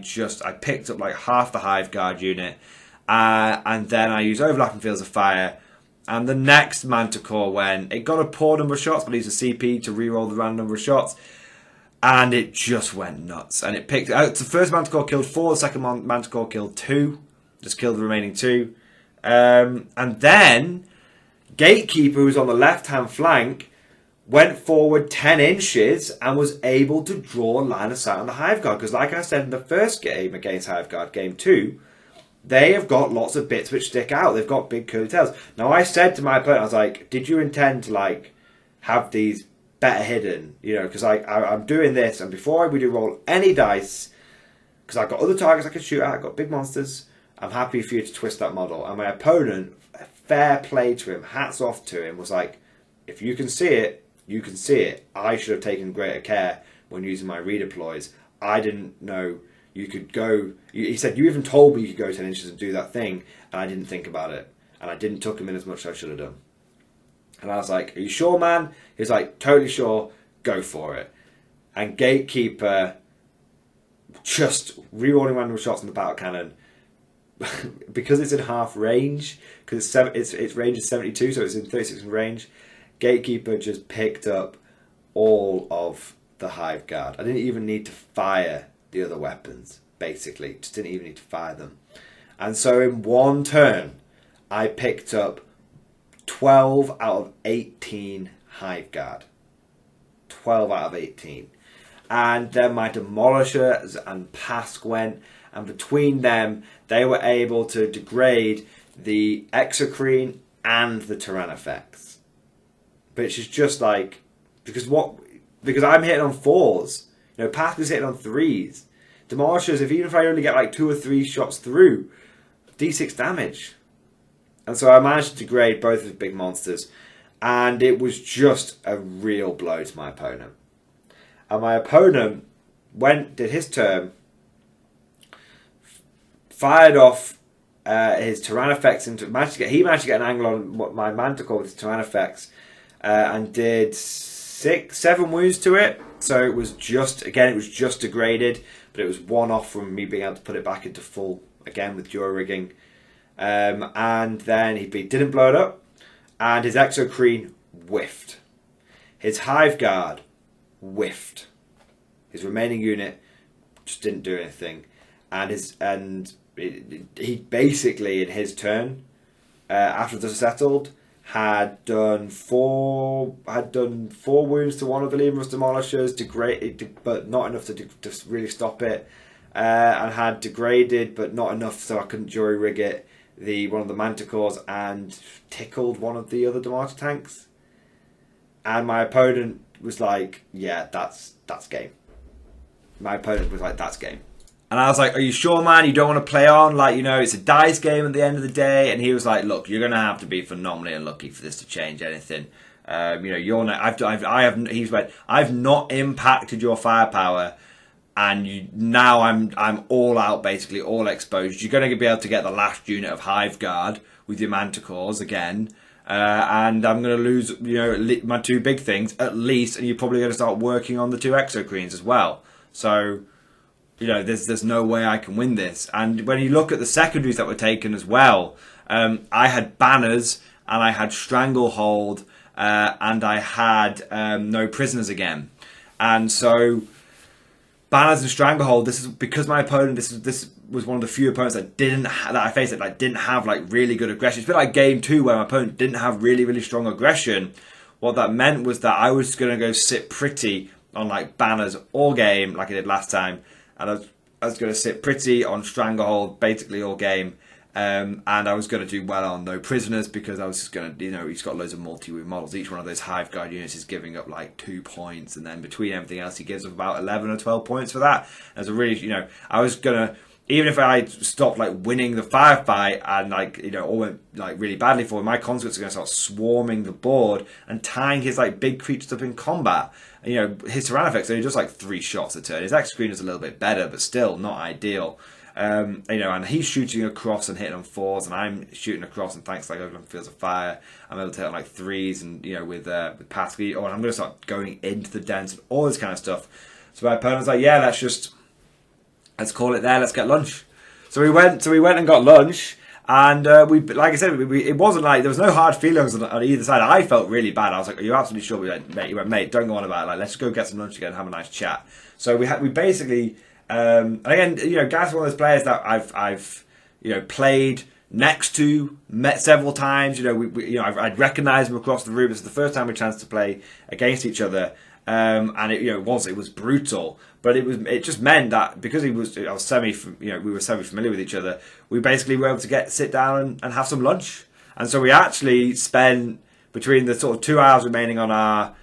picked up like half the Hive Guard unit, and then I used overlapping fields of fire, and the next Manticore it got a poor number of shots, but I used a CP to reroll the random number of shots, and it just went nuts, and it picked out. The first Manticore killed 4, the second Manticore killed 2, just killed the remaining 2. And then Gatekeeper, who was on the left-hand flank, went forward 10 inches and was able to draw a line of sight on the Hive Guard. Because like I said in the first game against Hive Guard, game 2, they have got lots of bits which stick out. They've got big curly tails. Now I said to my opponent, I was like, did you intend to have these better hidden? Because I'm doing this, and before we do roll any dice, because I've got other targets I can shoot at, I've got big monsters, I'm happy for you to twist that model. And my opponent, fair play to him, hats off to him, was like, if you can see it, you can see it. I should have taken greater care when using my redeploys. I didn't know you could go. He said, you even told me you could go 10 inches and do that thing, and I didn't think about it. And I didn't tuck him in as much as I should have done. And I was like, are you sure, man? He was like, totally sure, go for it. And Gatekeeper, just rerolling random shots on the battle cannon, because it's in half range, because its range is 72, so it's in 36 in range. Gatekeeper just picked up all of the Hive Guard. I didn't even need to fire the other weapons, basically. Just didn't even need to fire them. And so in one turn, I picked up 12 out of 18 Hive Guard. 12 out of 18. And then my Demolishers and Pask went, and between them, they were able to degrade the Exocrine and the Tyrannofex. Which is just like, because I'm hitting on 4s. Pask is hitting on 3s. Demolishers, even if I only get like 2 or 3 shots through, D6 damage. And so I managed to degrade both of the big monsters, and it was just a real blow to my opponent. And my opponent did his turn, fired off his Tyrannofex he managed to get an angle on my Manticore with his Tyrannofex, and did 7 wounds to it. So it was just degraded, but it was 1 off from me being able to put it back into full again with dual rigging. And then he didn't blow it up, and his Exocrine whiffed. His Hive Guard whiffed. His remaining unit just didn't do anything, he basically in his turn, after the settled, had done four wounds to one of the Lemur's demolishers, degraded, but not enough to really stop it, and had degraded, but not enough so I couldn't jury rig it, one of the Manticores, and tickled one of the other Demolisher tanks. And my opponent was like, yeah, that's game. My opponent was like, that's game. And I was like, are you sure, man? You don't want to play on? Like, you know, it's a dice game at the end of the day. And he was like, look, you're going to have to be phenomenally unlucky for this to change anything. You know, you're not, I've not impacted your firepower. And now I'm all out, basically, all exposed. You're going to be able to get the last unit of Hive Guard with your Manticores again. And I'm going to lose, you know, my two big things at least. And you're probably going to start working on the two Exocrines as well. So, you know, there's no way I can win this. And when you look at the secondaries that were taken as well, I had Banners and I had Stranglehold and I had no prisoners again. And so Banners and Stranglehold, this is because my opponent, this was one of the few opponents that I faced that didn't have like really good aggression. It's a bit like game 2 where my opponent didn't have really, really strong aggression. What that meant was that I was going to go sit pretty on like Banners all game like I did last time. And I was going to sit pretty on Stranglehold basically all game. And I was going to do well on no prisoners because I was just going to, you know, he's got loads of multi-wound models. Each one of those Hive Guard units is giving up like 2 points. And then between everything else, he gives up about 11 or 12 points for that. As a really, you know, I was going to, even if I stopped like winning the firefight and like, you know, all went like really badly for him, my Conscripts are going to start swarming the board and tying his like big creatures up in combat. And, you know, his Tyrannofex only does like 3 shots a turn. His X-Screen is a little bit better, but still not ideal. You know, and he's shooting across and hitting on 4s, and I'm shooting across, and thanks to like Open Fields of Fire, I'm able to hit on like 3s, and you know, with Pask, and I'm going to start going into the dens and all this kind of stuff. So my opponent's like, yeah, let's call it there. Let's get lunch. So we went and got lunch, and we, like I said, it wasn't like there was no hard feelings on either side. I felt really bad. I was like, "Are you absolutely sure?" He went, "Mate, don't go on about it. Like, let's go get some lunch again and have a nice chat." So we basically. And again, you know, Gareth's one of those players that I've you know, played next to, met several times. You know, I'd recognise him across the room. This is the first time we chanced to play against each other, and it, you know, it was brutal. But it just meant that because we were semi familiar with each other, we basically were able to sit down and have some lunch. And so we actually spent between the sort of 2 hours remaining on our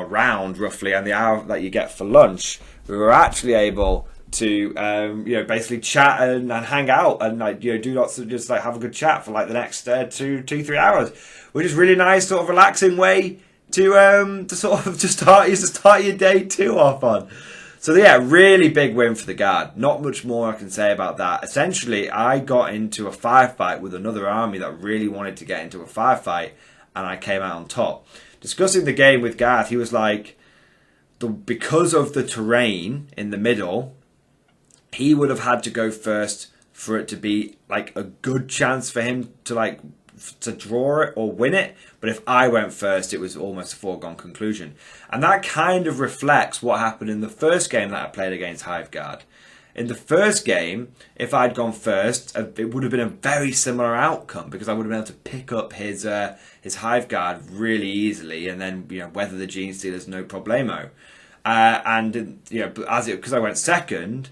round roughly and the hour that you get for lunch, we were actually able to you know, basically chat and hang out and like, you know, do lots of just like have a good chat for like the next 2-3 hours, which is really nice, sort of relaxing way to sort of start your day 2 off on. So yeah, really big win for the Guard. Not much more I can say about that. Essentially, I got into a firefight with another army that really wanted to get into a firefight, and I came out on top. Discussing the game with Gareth, he was like, because of the terrain in the middle, he would have had to go first for it to be like a good chance for him to draw it or win it. But if I went first, it was almost a foregone conclusion. And that kind of reflects what happened in the first game that I played against Hive Guard. In the first game, if I'd gone first, it would have been a very similar outcome because I would have been able to pick up his Hive Guard really easily and then, you know, weather the Gene Stealers no problemo. And you know, because I went second,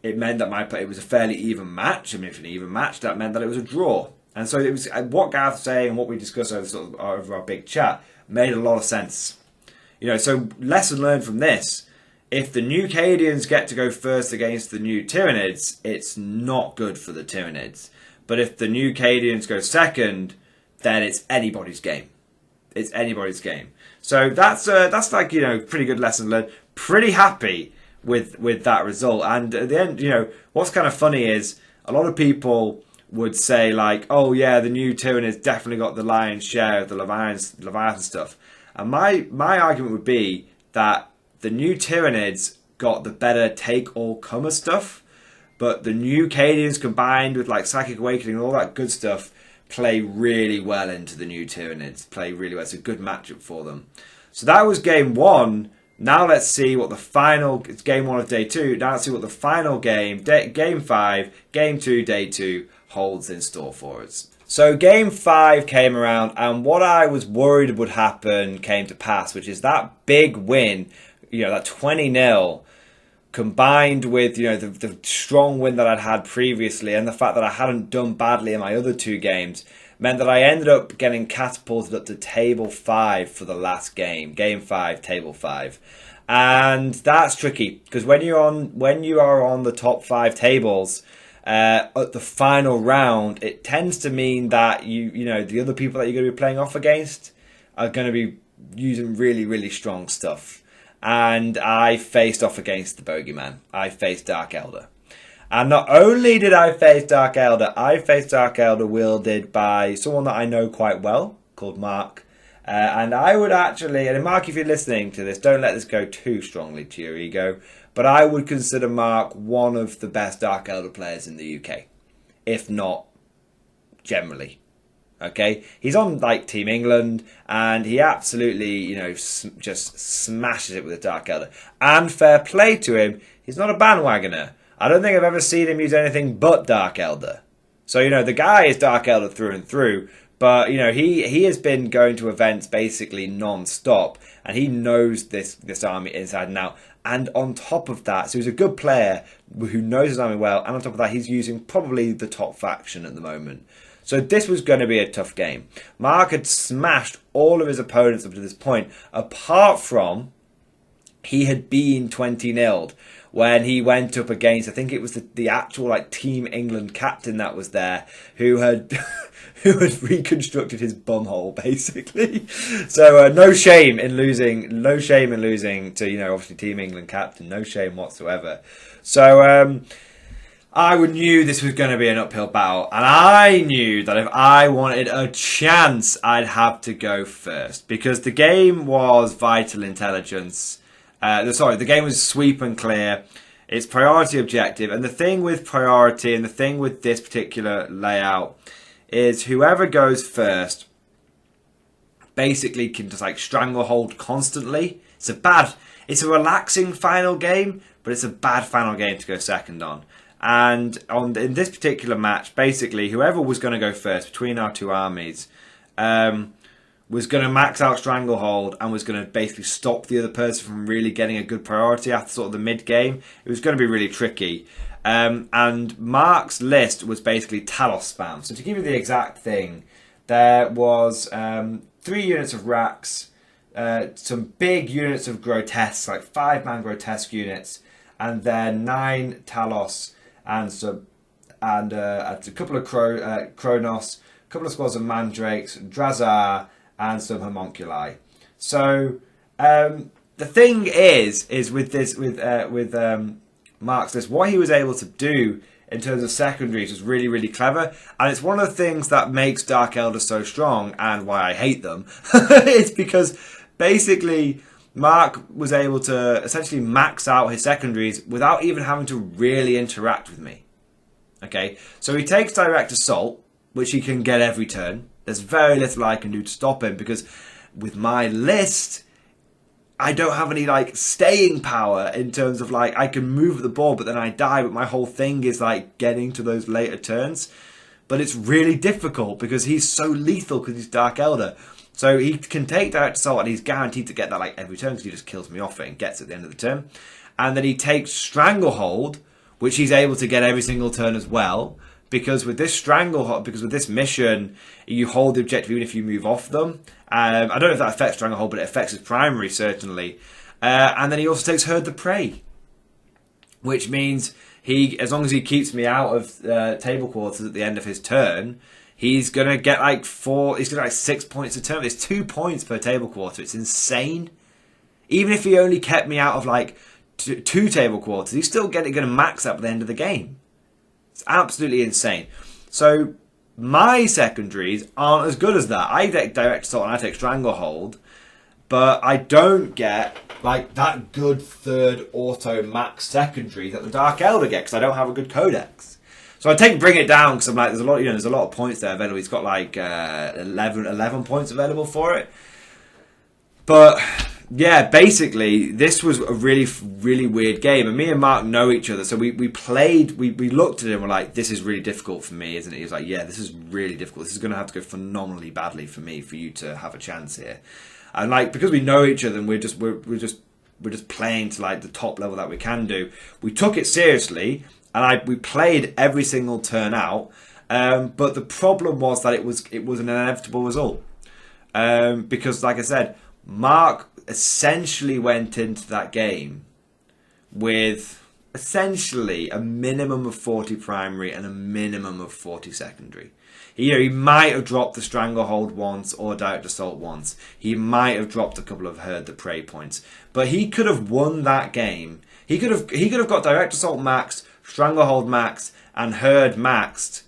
it meant that it was a fairly even match. I mean, if an even match, that meant that it was a draw. And so it was what Gareth was saying and what we discussed over our big chat made a lot of sense. You know, so lesson learned from this. If the new Cadians get to go first against the new Tyranids, it's not good for the Tyranids. But if the new Cadians go second, then it's anybody's game. It's anybody's game. So that's like, you know, pretty good lesson learned. Pretty happy with that result. And at the end, you know, what's kind of funny is a lot of people would say like, oh yeah, the new Tyranids definitely got the lion's share of the Leviathan stuff. And my argument would be that the new Tyranids got the better take-all-comer stuff, but the new Cadians combined with like Psychic Awakening and all that good stuff play really well into the new Tyranids. Play really well. It's a good matchup for them. So that was game 1. Now let's see what the final, it's game 1 of day 2, now let's see what the final game, game 5, game 2, day 2, holds in store for us. So game 5 came around, and what I was worried would happen came to pass, which is that big win, that 20-0, combined with, the strong win that I'd had previously, and the fact that I hadn't done badly in my other 2 games, meant that I ended up getting catapulted up to table 5 for the last game. Game 5, table 5. And that's tricky, because when you are on the top 5 tables, at the final round, it tends to mean that the other people that you're going to be playing off against are going to be using really, really strong stuff. And I faced off against the bogeyman. I faced Dark Elder. And not only did I face Dark Elder, I faced Dark Elder wielded by someone that I know quite well, called Mark. And I would actually, and Mark, if you're listening to this, don't let this go too strongly to your ego, but I would consider Mark one of the best Dark Elder players in the UK, if not generally. Okay, he's on Team England, and he absolutely, just smashes it with the Dark Elder. And fair play to him, he's not a bandwagoner. I don't think I've ever seen him use anything but Dark Elder. So, the guy is Dark Elder through and through, but, he has been going to events basically non-stop, and he knows this army inside and out. And on top of that, so he's a good player who knows his army well, and on top of that, he's using probably the top faction at the moment. So this was going to be a tough game. Mark had smashed all of his opponents up to this point, apart from he had been 20-0'd when he went up against, I think it was the actual Team England captain that was there, who had who had reconstructed his bumhole basically. So no shame in losing to obviously Team England captain, no shame whatsoever. So I knew this was going to be an uphill battle, and I knew that if I wanted a chance, I'd have to go first, because the game was vital intelligence. The game was sweep and clear. It's priority objective, and the thing with priority and the thing with this particular layout is whoever goes first basically can just stranglehold constantly. It's a relaxing final game, but it's a bad final game to go second on. And in this particular match, basically, whoever was going to go first between our 2 armies was going to max out Stranglehold and was going to basically stop the other person from really getting a good priority after sort of the mid-game. It was going to be really tricky. And Mark's list was basically Talos spam. So to give you the exact thing, there was 3 units of Racks, some big units of Grotesque, 5-man Grotesque units, and then 9 Talos, and a couple of Kronos, a couple of squads of Mandrakes, Drazar, and some Homunculi. So the thing is with Mark's list, what he was able to do in terms of secondaries was really, really clever, and it's one of the things that makes Dark Elder so strong and why I hate them. It's because basically Mark was able to essentially max out his secondaries without even having to really interact with me. Okay, so he takes direct assault, which he can get every turn. There's very little I can do to stop him, because with my list, I don't have any staying power in terms of I can move the ball, but then I die. But my whole thing is getting to those later turns. But it's really difficult because he's so lethal because he's Dark Elder. So he can take direct assault, and he's guaranteed to get that every turn because he just kills me off it and gets it at the end of the turn. And then he takes Stranglehold, which he's able to get every single turn as well. Because with this mission, you hold the objective even if you move off them. I don't know if that affects Stranglehold, but it affects his primary certainly. And then he also takes Herd the Prey, which means as long as he keeps me out of table quarters at the end of his turn, he's gonna get 6 points a turn. It's 2 points per table quarter. It's insane. Even if he only kept me out of two table quarters, he's still going to max up at the end of the game. It's absolutely insane. So my secondaries aren't as good as that. I take direct assault and I take Stranglehold, but I don't get that good third auto max secondary that the Dark Elder gets because I don't have a good codex. So I take Bring It Down because I'm there's a lot of points there available. He's got 11 points available for it. But yeah, basically, this was a really weird game. And me and Mark know each other. So we looked at it and we're like, this is really difficult for me, isn't it? He was like, yeah, this is really difficult. This is going to have to go phenomenally badly for me, for you to have a chance here. And like, because we know each other and we're just playing to like the top level that we can do, we took it seriously and we played every single turn out. But the problem was that it was an inevitable result. Because like I said, Mark essentially went into that game with essentially a minimum of 40 primary and a minimum of 40 secondary. He might have dropped the Stranglehold once or Direct Assault once. He might have dropped a couple of Herd the Prey points. But he could have won that game. He could have got Direct Assault maxed, Stranglehold maxed, and Herd maxed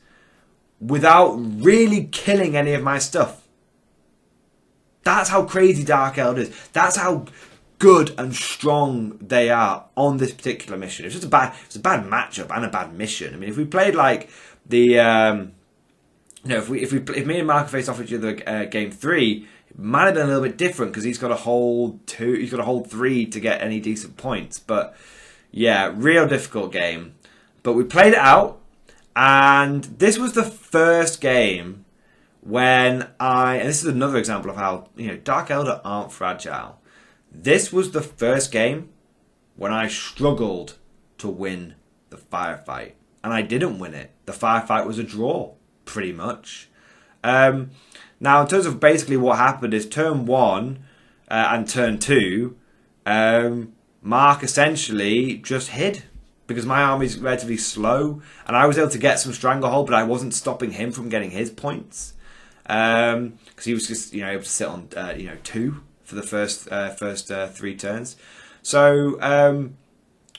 without really killing any of my stuff. That's how crazy Dark Elder is. That's how good and strong they are on this particular mission. It's a bad matchup and a bad mission. I mean, if we played like the, if me and Mark faced off each other game 3, it might have been a little bit different because he's got to hold 2, he's got to hold 3 to get any decent points. But yeah, real difficult game. But we played it out, and this was the first game when and this is another example of how, Dark Elder aren't fragile. This was the first game when I struggled to win the firefight. And I didn't win it. The firefight was a draw, pretty much. Now, in terms of basically what happened is turn 1 and turn 2, Mark essentially just hid. Because my army's relatively slow. And I was able to get some Stranglehold, but I wasn't stopping him from getting his points. Because he was just able to sit on 2 for the first 3 turns. So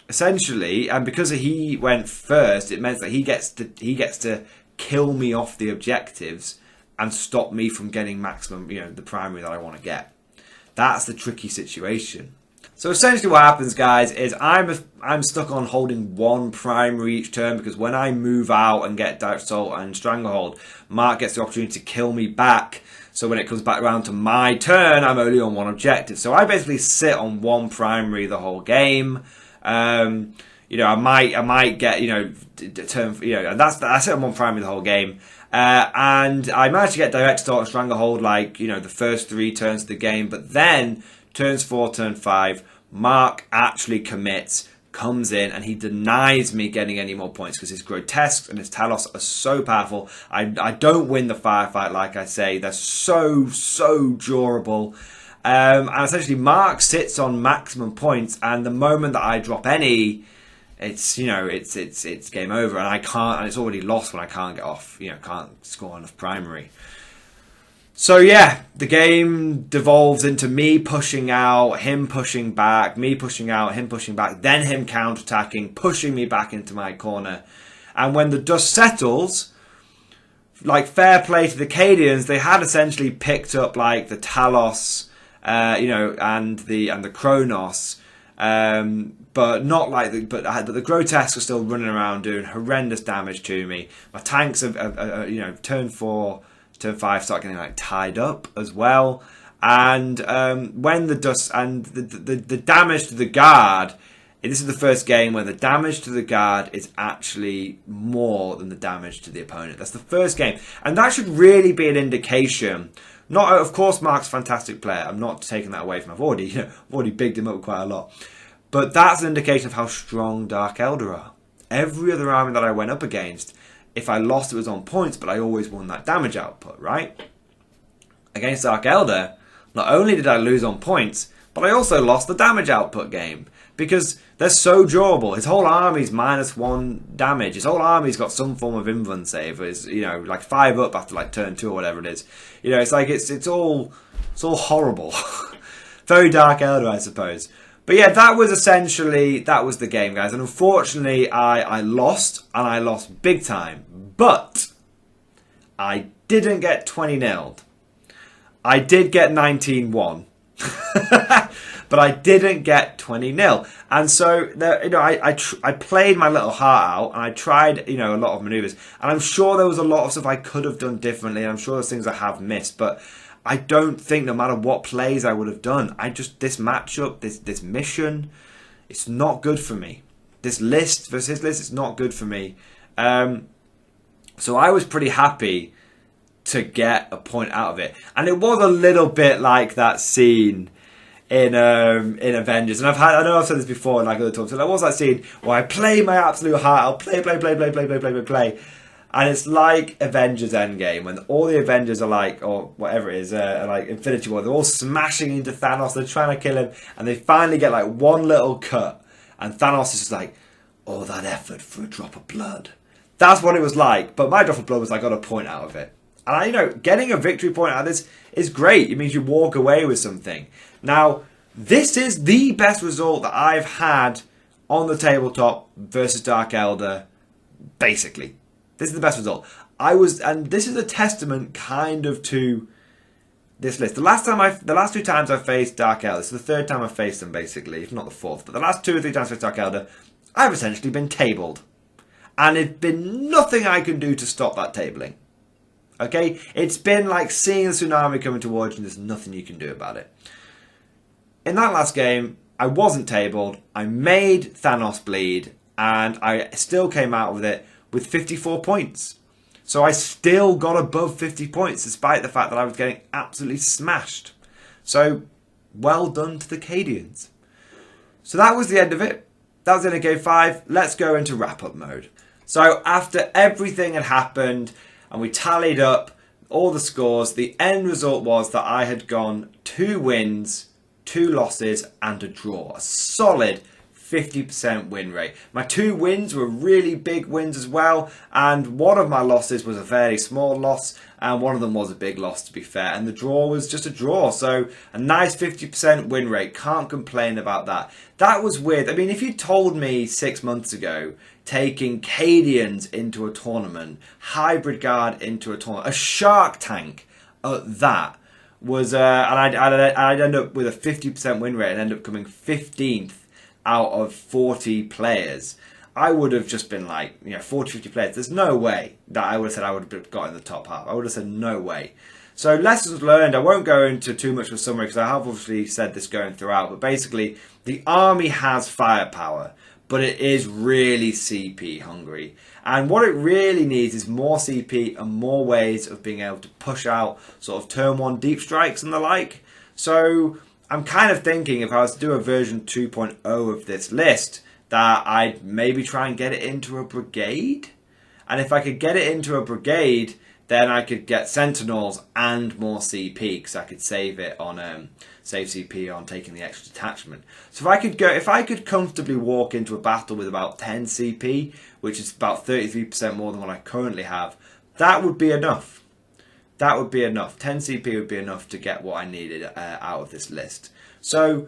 essentially, and because he went first, it meant that he gets to kill me off the objectives and stop me from getting maximum the primary that I want to get. That's the tricky situation. So essentially what happens, guys, is I'm stuck on holding 1 primary each turn, because when I move out and get Direct Assault and Stranglehold, Mark gets the opportunity to kill me back. So when it comes back around to my turn, I'm only on 1 objective. So I basically sit on 1 primary the whole game. I might get turn and I sit on 1 primary the whole game. And I managed to get Direct Assault and Stranglehold the first 3 turns of the game, but then turns 4, turn 5, Mark actually commits, comes in, and he denies me getting any more points because his Grotesques and his Talos are so powerful. I don't win the firefight, like I say. They're so durable. And essentially Mark sits on maximum points, and the moment that I drop any, it's game over, and I can't, and it's already lost when I can't get off, can't score enough primary. So yeah, the game devolves into me pushing out, him pushing back, me pushing out, him pushing back, then him counterattacking, pushing me back into my corner. And when the dust settles, fair play to the Cadians, they had essentially picked up the Talos, and the Kronos, but not but the Grotesques are still running around doing horrendous damage to me. My tanks have turn 4. Turn 5 start getting tied up as well, and when the dust and the damage to the guard, this is the first game where the damage to the guard is actually more than the damage to the opponent. That's the first game, and that should really be an indication. Not, of course, Mark's a fantastic player. I'm not taking that away from him. I've already bigged him up quite a lot, but that's an indication of how strong Dark Elder are. Every other army that I went up against, if I lost, it was on points, but I always won that damage output, right? Against Dark Elder, not only did I lose on points, but I also lost the damage output game, because they're so durable. His whole army's -1 damage. His whole army's got some form of invuln save. It's 5 up after turn 2 or whatever it is. It's all horrible. Very Dark Elder, I suppose. But yeah, that was the game, guys. And unfortunately, I lost, and I lost big time. But I didn't get 20-0'd. I did get 19-1. But I didn't get 20-0. And so, I played my little heart out, and I tried, a lot of maneuvers. And I'm sure there was a lot of stuff I could have done differently. I'm sure there's things I have missed. But I don't think no matter what plays I would have done, this matchup, this mission, it's not good for me. This list versus his list, it's not good for me. So I was pretty happy to get a point out of it. And it was a little bit like that scene in Avengers. And I know I've said this before in like other talks, so there was that scene where I play my absolute heart, I'll play. And it's like Avengers Endgame, when all the Avengers are like, or whatever it is, like Infinity War, they're all smashing into Thanos, they're trying to kill him, and they finally get like one little cut, and Thanos is just like, all that effort for a drop of blood. That's what it was like, but my drop of blood was I got a point out of it. And getting a victory point out of this is great. It means you walk away with something. Now, this is the best result that I've had on the tabletop versus Dark Elder, basically. This is the best result. And this is a testament kind of to this list. The last 2 times I faced Dark Elder, so the 3rd time I faced them basically, if not the 4th, but the last 2 or 3 times I faced Dark Elder, I've essentially been tabled. And it's been nothing I can do to stop that tabling. Okay? It's been like seeing the tsunami coming towards you and there's nothing you can do about it. In that last game, I wasn't tabled. I made Thanos bleed and I still came out with it with 54 points. So I still got above 50 points despite the fact that I was getting absolutely smashed. So well done to the Cadians. So that was the end of it. That was the end of game 5. Let's go into wrap-up mode. So after everything had happened and we tallied up all the scores, the end result was that I had gone 2 wins, 2 losses and a draw. A solid 50% win rate. My 2 wins were really big wins as well, and one of my losses was a very small loss, and one of them was a big loss, to be fair, and the draw was just a draw. So a nice 50% win rate. Can't complain about that. That was weird. I mean, if you told me 6 months ago taking Cadians into a tournament, Hybrid Guard into a tournament, a Shark Tank at that was, and I'd end up with a 50% win rate and end up coming 15th out of 40 players, I would have just been like, 40, 50 players. There's no way that I would have said I would have got in the top half. I would have said no way. So lessons learned, I won't go into too much of a summary because I have obviously said this going throughout, but basically the army has firepower, but it is really CP hungry. And what it really needs is more CP and more ways of being able to push out sort of turn 1 deep strikes and the like. So I'm kind of thinking if I was to do a version 2.0 of this list, that I'd maybe try and get it into a brigade. And if I could get it into a brigade, then I could get Sentinels and more CP, because I could save it on save CP on taking the extra detachment. So if I could comfortably walk into a battle with about 10 CP, which is about 33% more than what I currently have, that would be enough. That would be enough. 10 CP would be enough to get what I needed out of this list. So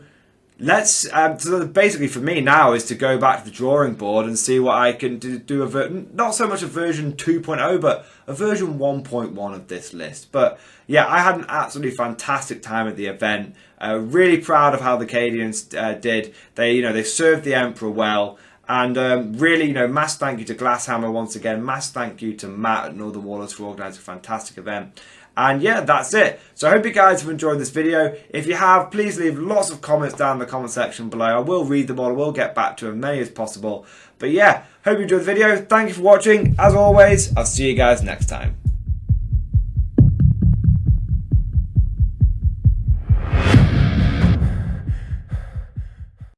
let's, so basically for me now is to go back to the drawing board and see what I can do, not so much a version 2.0, but a version 1.1 of this list. But yeah, I had an absolutely fantastic time at the event. Really proud of how the Cadians did. They served the Emperor well. And really, mass thank you to Glasshammer once again. Mass thank you to Matt at Northern Warlords for organising a fantastic event. And yeah, that's it. So I hope you guys have enjoyed this video. If you have, please leave lots of comments down in the comment section below. I will read them all. I will get back to as many as possible. But yeah, hope you enjoyed the video. Thank you for watching. As always, I'll see you guys next time.